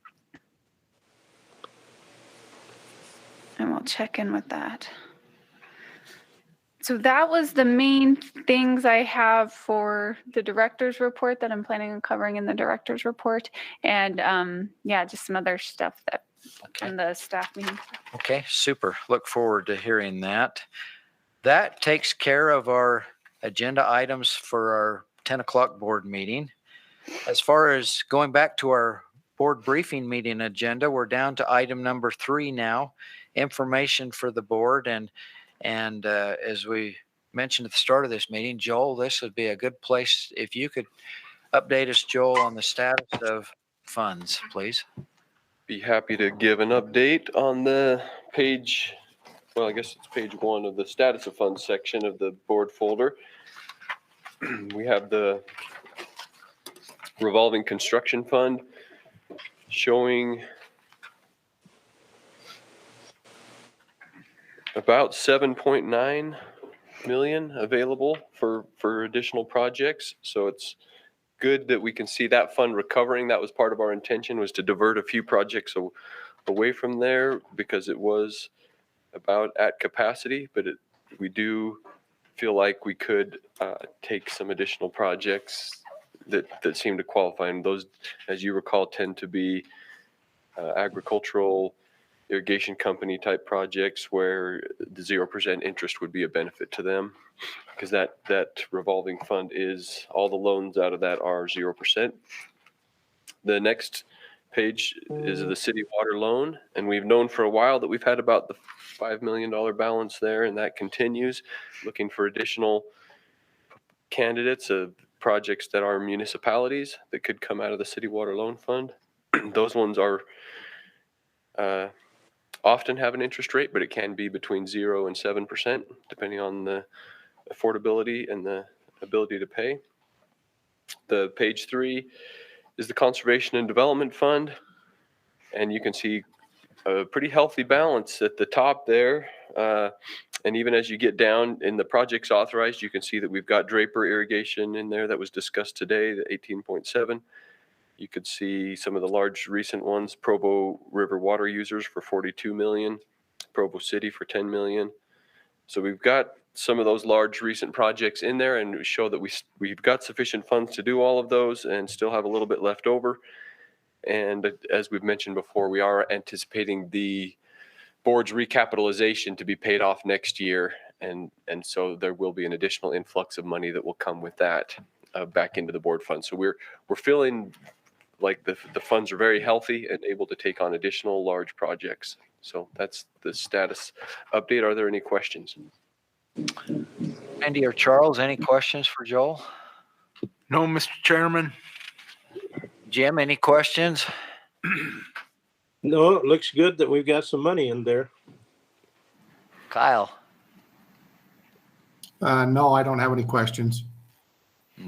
And we'll check in with that. So that was the main things I have for the director's report that I'm planning on covering in the director's report. And just some other stuff that in the staff meeting. Okay, super. Look forward to hearing that. That takes care of our agenda items for our 10 o'clock board meeting. As far as going back to our board briefing meeting agenda, we're down to item number 3 now, information for the board. And as we mentioned at the start of this meeting, Joel, this would be a good place if you could update us, Joel, on the status of funds, please. Be happy to give an update on the page, well, I guess it's page 1 of the status of funds section of the board folder. We have the revolving construction fund showing about 7.9 million available for additional projects. So it's good that we can see that fund recovering. That was part of our intention, was to divert a few projects away from there because it was about at capacity, but we do feel like we could take some additional projects that seem to qualify, and those, as you recall, tend to be agricultural irrigation company type projects where the 0% interest would be a benefit to them, because that revolving fund is, all the loans out of that are 0%. The next page is the city water loan, and we've known for a while that we've had about the $5 million balance there, and that continues. Looking for additional candidates of projects that are municipalities that could come out of the city water loan fund. Those ones are often have an interest rate, but it can be between 0 and 7%, depending on the affordability and the ability to pay. The page 3 is the Conservation and Development Fund, and you can see a pretty healthy balance at the top there. And even as you get down in the projects authorized, you can see that we've got Draper Irrigation in there that was discussed today, the 18.7. You could see some of the large recent ones, Provo River water users for 42 million, Provo City for 10 million. So we've got some of those large recent projects in there, and show that we've got sufficient funds to do all of those and still have a little bit left over. And as we've mentioned before, we are anticipating the board's recapitalization to be paid off next year. And so there will be an additional influx of money that will come with that back into the board fund. So we're feeling like the funds are very healthy and able to take on additional large projects. So that's the status update. Are there any questions? Andy or Charles, any questions for Joel? No, Mr. Chairman. Jim, any questions? No, it looks good that we've got some money in there. Kyle? No, I don't have any questions.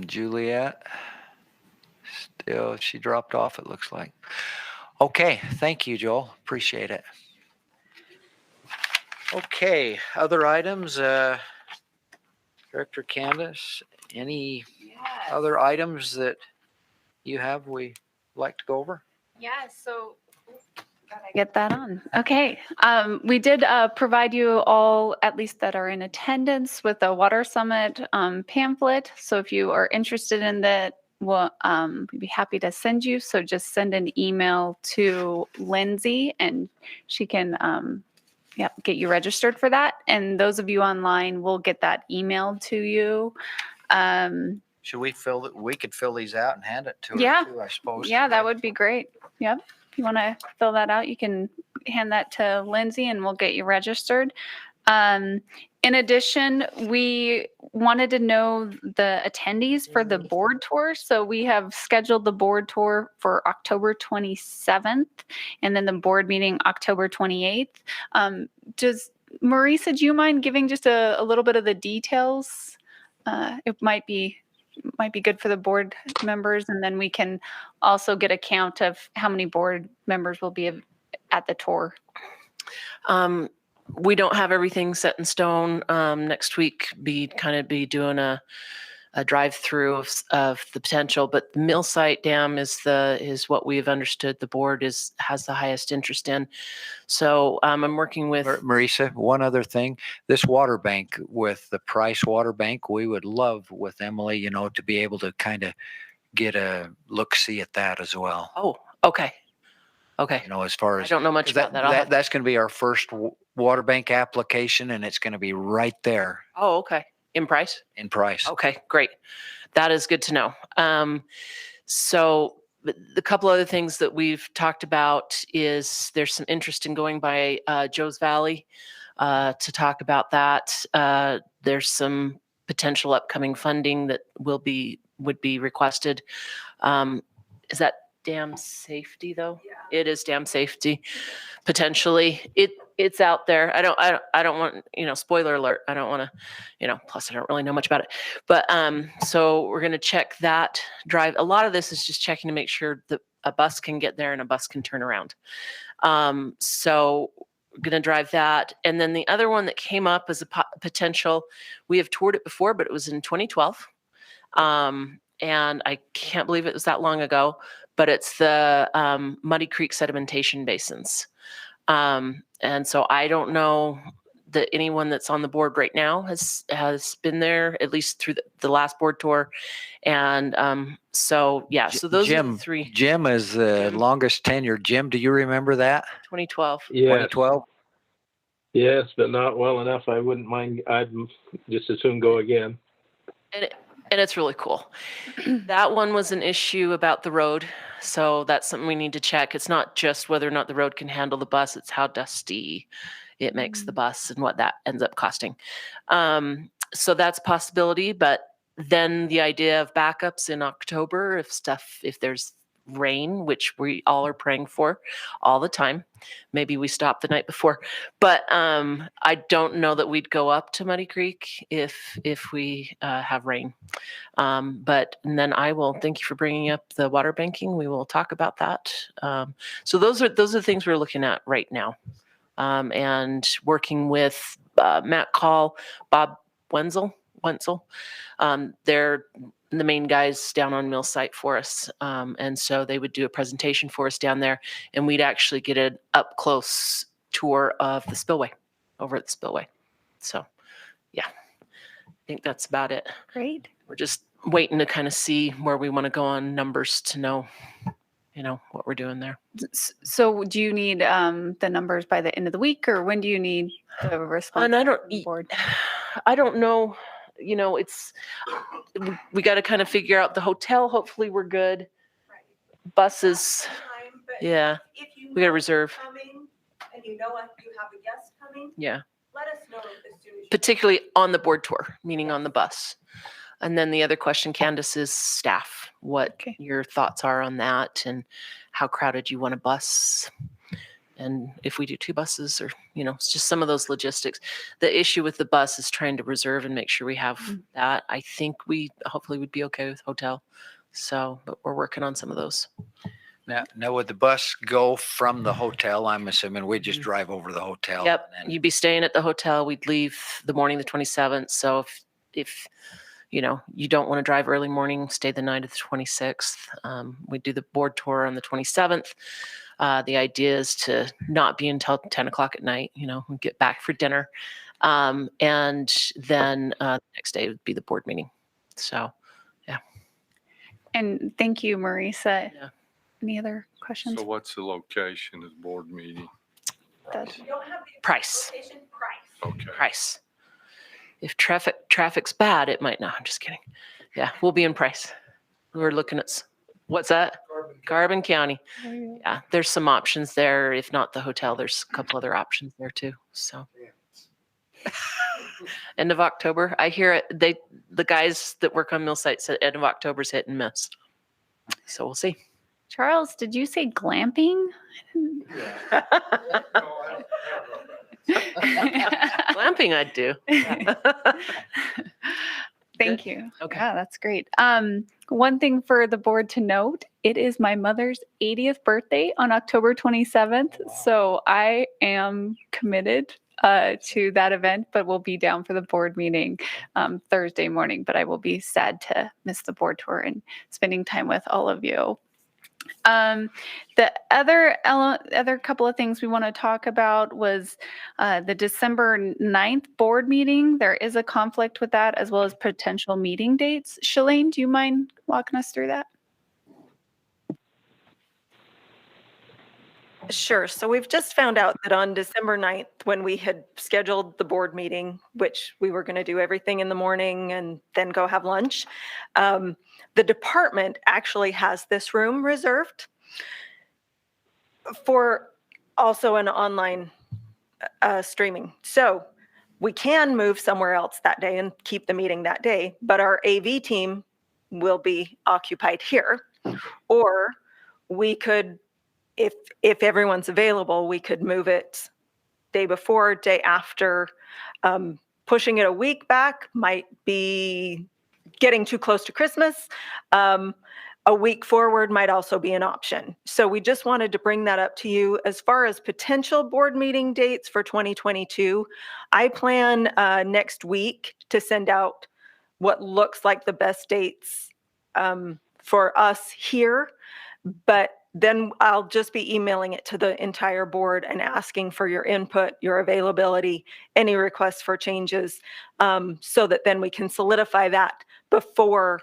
Juliet? Still, she dropped off, it looks like. Okay, thank you, Joel. Appreciate it. Okay, other items? Director Candace, any other items that you have we like to go over? Yeah, so gotta get that on. Okay. We did provide you all, at least that are in attendance, with a Water Summit pamphlet. So if you are interested in that, we'd be happy to send you. So just send an email to Lindsay and she can get you registered for that. And those of you online, will get that emailed to you. Should we fill it? We could fill these out and hand it to her Yeah. too, I suppose. Yeah, that would be great. Yep. If you want to fill that out, you can hand that to Lindsay and we'll get you registered. In addition, we wanted to know the attendees for the board tour. So we have scheduled the board tour for October 27th and then the board meeting October 28th. Marisa, do you mind giving just a little bit of the details? It might be good for the board members, and then we can also get a count of how many board members will be at the tour. We don't have everything set in stone. Next week, be doing a drive-through of the potential, but the mill site dam is what we've understood the board has the highest interest in. So I'm working with Marisa, one other thing, this water bank with the Price Water Bank, we would love with Emily, to be able to kind of get a look-see at that as well. Oh, okay. Okay. As far as I don't know much about that. That's going to be our first water bank application, and it's going to be right there. Oh, okay. In Price? In Price. Okay, great. That is good to know. So the couple other things that we've talked about is there's some interest in going by Joe's Valley to talk about that. There's some potential upcoming funding that would be requested. Is that dam safety though? Yeah. It is dam safety potentially. It's out there. I don't want, spoiler alert. I don't want to, plus I don't really know much about it, but so we're going to check that drive. A lot of this is just checking to make sure that a bus can get there and a bus can turn around. So we're going to drive that. And then the other one that came up as a potential, we have toured it before, but it was in 2012. And I can't believe it was that long ago, but it's the Muddy Creek sedimentation basins. And so I don't know that anyone that's on the board right now has been there, at least through the last board tour. And so, yeah, so those are the three. Jim is the Jim. longest tenured. Jim, do you remember that? 2012. Yes, 2012? yes, but not well enough. I wouldn't mind. I'd just as soon go again. And it's really cool. That one was an issue about the road. So that's something we need to check. It's not just whether or not the road can handle the bus, it's how dusty it makes the bus and what that ends up costing. So that's a possibility, but then the idea of backups in October, if there's rain, which we all are praying for all the time. Maybe we stop the night before, but I don't know that we'd go up to Muddy Creek if we have rain. But and then I will thank you for bringing up the water banking. We will talk about that. So those are the things we're looking at right now, and working with Matt Call, Bob Wenzel. They're the main guys down on mill site for us. And so they would do a presentation for us down there, and we'd actually get an up close tour of the spillway over at the spillway. So yeah, I think that's about it. Great. We're just waiting to kind of see where we want to go on numbers to know, what we're doing there. So do you need the numbers by the end of the week, or when do you need the response? And I don't know. We got to kind of figure out the hotel. Hopefully we're good. Buses. Yeah. We got to reserve. And you know if you have a guest coming, Yeah. let us know as soon as Particularly on the board tour, meaning on the bus. And then the other question, Candace, is staff. What your thoughts are on that, and how crowded you want a bus. And if we do 2 buses, or, it's just some of those logistics. The issue with the bus is trying to reserve and make sure we have that. I think hopefully would be okay with hotel. So, but we're working on some of those. Now would the bus go from the hotel? I'm assuming we just drive over to the hotel. Yep. And then, You'd be staying at the hotel. We'd leave the morning, the 27th. So if you don't want to drive early morning, stay the night of the 26th. We do the board tour on the 27th. The idea is to not be until 10 o'clock at night, we get back for dinner. And then the next day would be the board meeting. So, yeah. And thank you, Marisa. Yeah. Any other questions? So what's the location of the board meeting? Price. Okay. Price. If traffic's bad, it might not. I'm just kidding. Yeah, we'll be in Price. We're looking at, what's that? Carbon County. Yeah, there's some options there. If not the hotel, there's a couple other options there too. So end of October. I hear it. The guys that work on mill sites said end of October's hit and miss. So we'll see. Charles, did you say glamping? Glamping I'd do. Thank you. Okay. Yeah, that's great. One thing for the board to note, it is my mother's 80th birthday on October 27th. Wow. So I am committed to that event, but we'll be down for the board meeting Thursday morning. But I will be sad to miss the board tour and spending time with all of you. The other couple of things we want to talk about was the December 9th board meeting. There is a conflict with that, as well as potential meeting dates. Shalane, do you mind walking us through that? Sure. So we've just found out that on December 9th, when we had scheduled the board meeting, which we were going to do everything in the morning and then go have lunch, the department actually has this room reserved for also an online streaming. So we can move somewhere else that day and keep the meeting that day, but our AV team will be occupied here. Or we could, if everyone's available, we could move it day before, day after. Pushing it a week back might be getting too close to Christmas. A week forward might also be an option. So we just wanted to bring that up to you. As far as potential board meeting dates for 2022, I plan next week to send out what looks like the best dates for us here. But then I'll just be emailing it to the entire board and asking for your input, your availability, any requests for changes, so that then we can solidify that before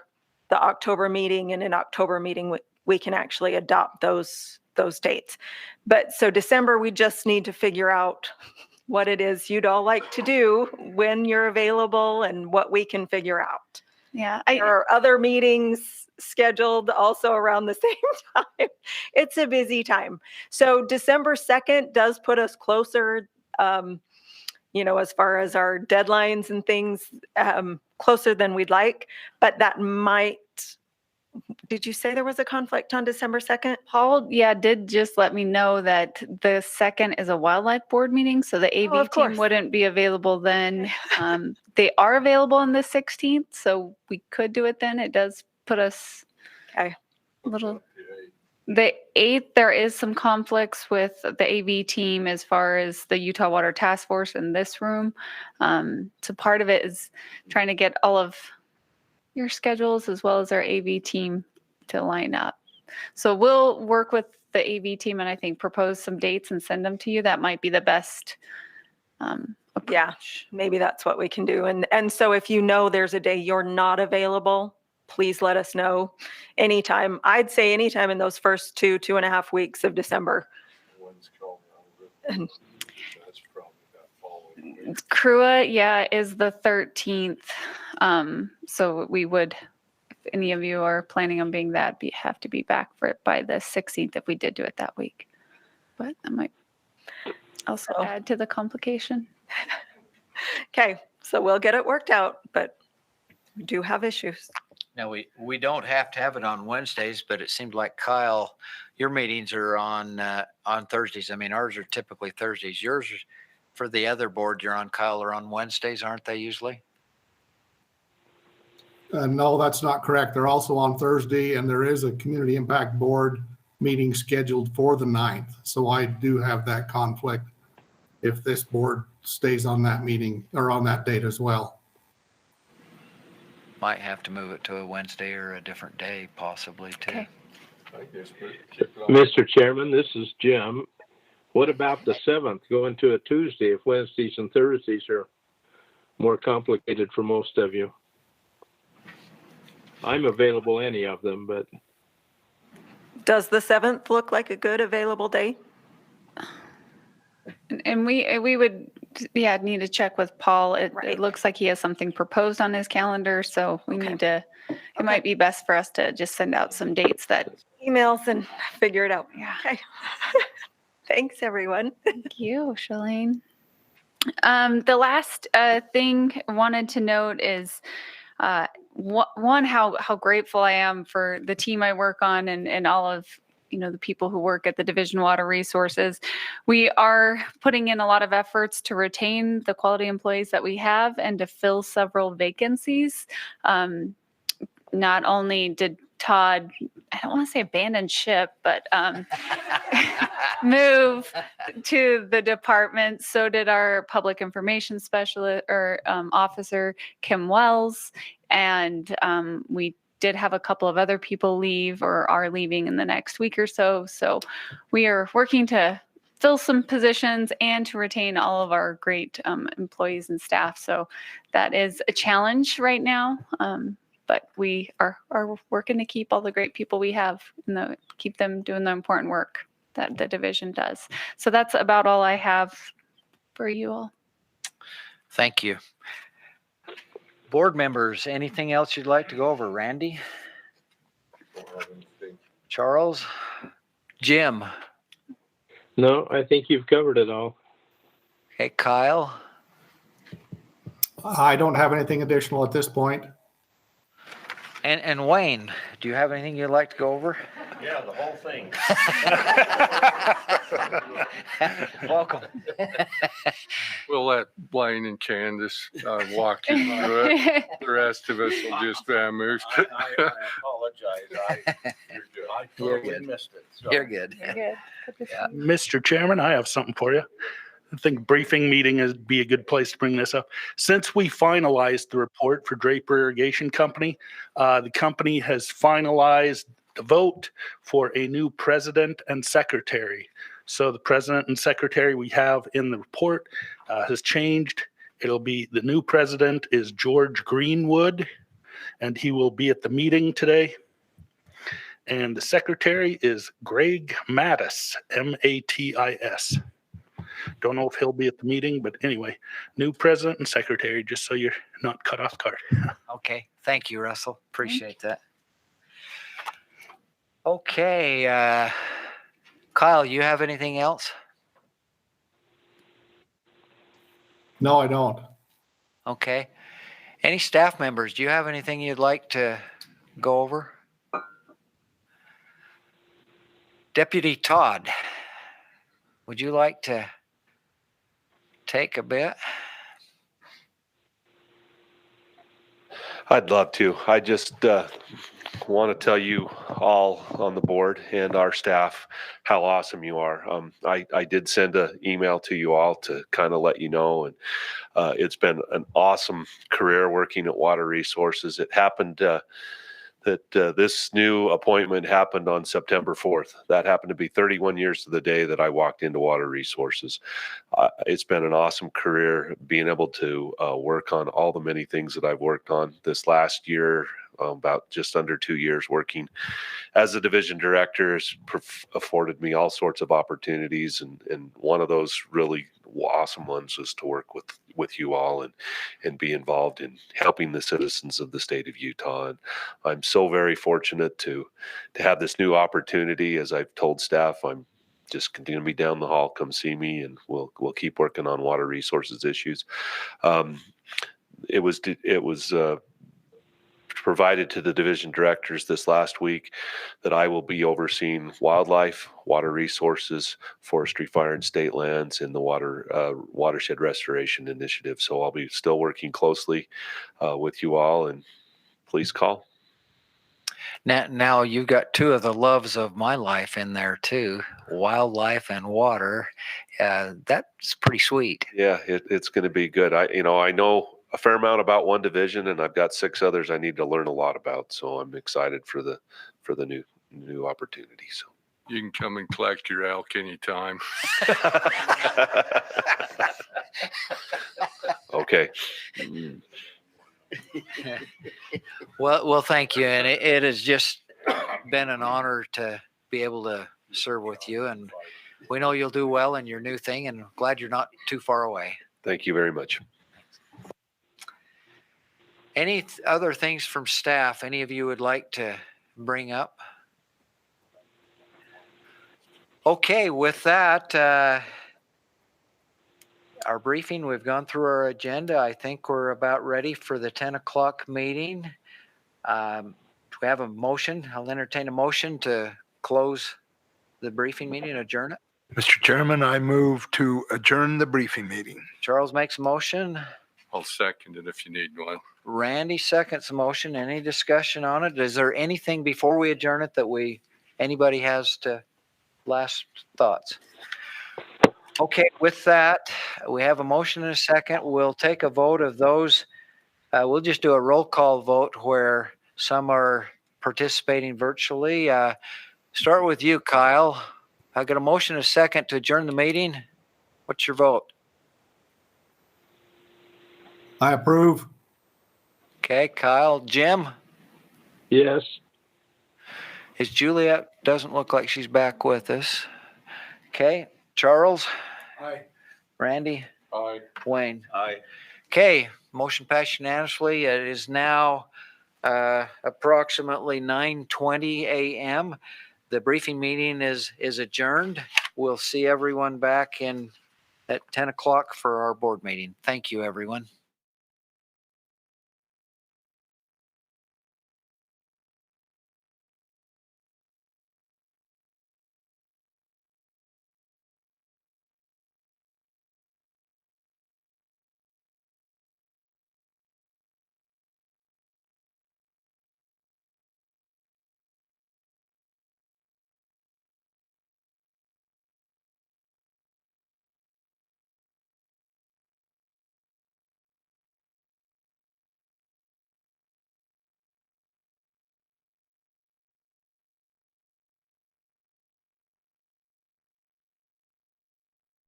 the October meeting, and in October meeting, we can actually adopt those dates. But so December, we just need to figure out what it is you'd all like to do, when you're available, and what we can figure out. Yeah, There are other meetings scheduled also around the same time. It's a busy time. So December 2nd does put us closer, as far as our deadlines and things, closer than we'd like, but that might, did you say there was a conflict on December 2nd? Paul, did just let me know that the 2nd is a wildlife board meeting, so the AV of team course. wouldn't be available then. They are available on the 16th, so we could do it then. It does put us Okay. a little. The 8th, there is some conflicts with the AV team as far as the Utah Water Task Force in this room. So part of it is trying to get all of your schedules as well as our AV team to line up. So we'll work with the AV team and I think propose some dates and send them to you. That might be the best approach. Yeah, maybe that's what we can do. And so if there's a day you're not available, please let us know anytime. I'd say anytime in those first 2.5 weeks of December. And That's probably that following week. CRUA, is the 13th. So we would, if any of you are planning on being that, have to be back for it by the 16th if we did do it that week. But that might also add to the complication. Okay, so we'll get it worked out, but we do have issues. Now, we don't have to have it on Wednesdays, but it seemed like Kyle, your meetings are on Thursdays. I mean, ours are typically Thursdays. Yours, for the other board you're on, Kyle, are on Wednesdays, aren't they usually? No, that's not correct. They're also on Thursday, and there is a community impact board meeting scheduled for the 9th. So I do have that conflict if this board stays on that meeting or on that date as well. Might have to move it to a Wednesday or a different day possibly too. Okay. I guess we kick it off. Mr. Chairman, this is Jim. What about the 7th, going to a Tuesday if Wednesdays and Thursdays are more complicated for most of you? I'm available any of them, but Does the 7th look like a good available day? And we would, need to check with Paul. It looks like he has something proposed on his calendar, so we need to, it might be best for us to just send out some dates that. Emails and figure it out. Yeah. Okay. Thanks, everyone. Thank you, Shalane. The last thing I wanted to note is one, how grateful I am for the team I work on and all of the people who work at the Division of Water Resources. We are putting in a lot of efforts to retain the quality employees that we have and to fill several vacancies. Not only did Todd, I don't want to say abandon ship, but move to the department, so did our public information specialist or officer, Kim Wells. And we did have a couple of other people leave or are leaving in the next week or so. So we are working to fill some positions and to retain all of our great employees and staff. So that is a challenge right now. But we are working to keep all the great people we have and keep them doing the important work that the division does. So that's about all I have for you all. Thank you. Board members, anything else you'd like to go over? Randy? Charles? Jim? no, I think you've covered it all. Hey, Kyle? I don't have anything additional at this point. And Wayne, do you have anything you'd like to go over? Yeah, the whole thing. Welcome. We'll let Blaine and Candace walk you through it. The rest of us will just vamoose. I apologize. I totally missed it. So. You're good. You're good. Yeah. Mr. Chairman, I have something for you. I think briefing meeting would be a good place to bring this up. Since we finalized the report for Draper Irrigation Company, the company has finalized the vote for a new president and secretary. So the president and secretary we have in the report has changed. It'll be, the new president is George Greenwood, and he will be at the meeting today. And the secretary is Greg Mattis, Matis. Don't know if he'll be at the meeting, but anyway, new president and secretary, just so you're not cut off guard. Okay, thank you, Russell. Appreciate that. Okay, Kyle, you have anything else? No, I don't. Okay. Any staff members, do you have anything you'd like to go over? Deputy Todd, would you like to take a bit? I'd love to. I just want to tell you all on the board and our staff how awesome you are. I did send an email to you all to kind of let you know, and it's been an awesome career working at Water Resources. It happened that this new appointment happened on September 4th. That happened to be 31 years to the day that I walked into Water Resources. It's been an awesome career being able to work on all the many things that I've worked on this last year. About just under 2 years working as a division director has afforded me all sorts of opportunities, and one of those really awesome ones was to work with you all and be involved in helping the citizens of the state of Utah. And I'm so very fortunate to have this new opportunity. As I've told staff, I'm just continue to be down the hall, come see me, and we'll keep working on water resources issues. It was provided to the division directors this last week that I will be overseeing wildlife, water resources, forestry, fire, and state lands in the watershed restoration initiative. So I'll be still working closely with you all, and please call. Now you've got two of the loves of my life in there too, wildlife and water. That's pretty sweet. Yeah, it's going to be good. I know a fair amount about one division, and I've got 6 others I need to learn a lot about. So I'm excited for the new opportunity. So You can come and collect your elk anytime. Okay. Well, thank you. And it has just been an honor to be able to serve with you. And we know you'll do well in your new thing, and glad you're not too far away. Thank you very much. Any other things from staff any of you would like to bring up? Okay, with that, our briefing, we've gone through our agenda. I think we're about ready for the 10 o'clock meeting. Do we have a motion? I'll entertain a motion to close the briefing meeting, adjourn it. Mr. Chairman, I move to adjourn the briefing meeting. Charles makes a motion. I'll second it if you need one. Randy seconds the motion. Any discussion on it? Is there anything before we adjourn it that anybody has to last thoughts? Okay, with that, we have a motion and a second. We'll take a vote of those. We'll just do a roll call vote where some are participating virtually. Start with you, Kyle. I got a motion and a second to adjourn the meeting. What's your vote? I approve. Okay, Kyle. Jim? Yes. Is Juliet? Doesn't look like she's back with us. Okay, Charles? Aye. Randy? Aye. Wayne? Aye. Okay, motion passed unanimously. It is now approximately 9:20 a.m. The briefing meeting is adjourned. We'll see everyone back at 10 o'clock for our board meeting. Thank you, everyone.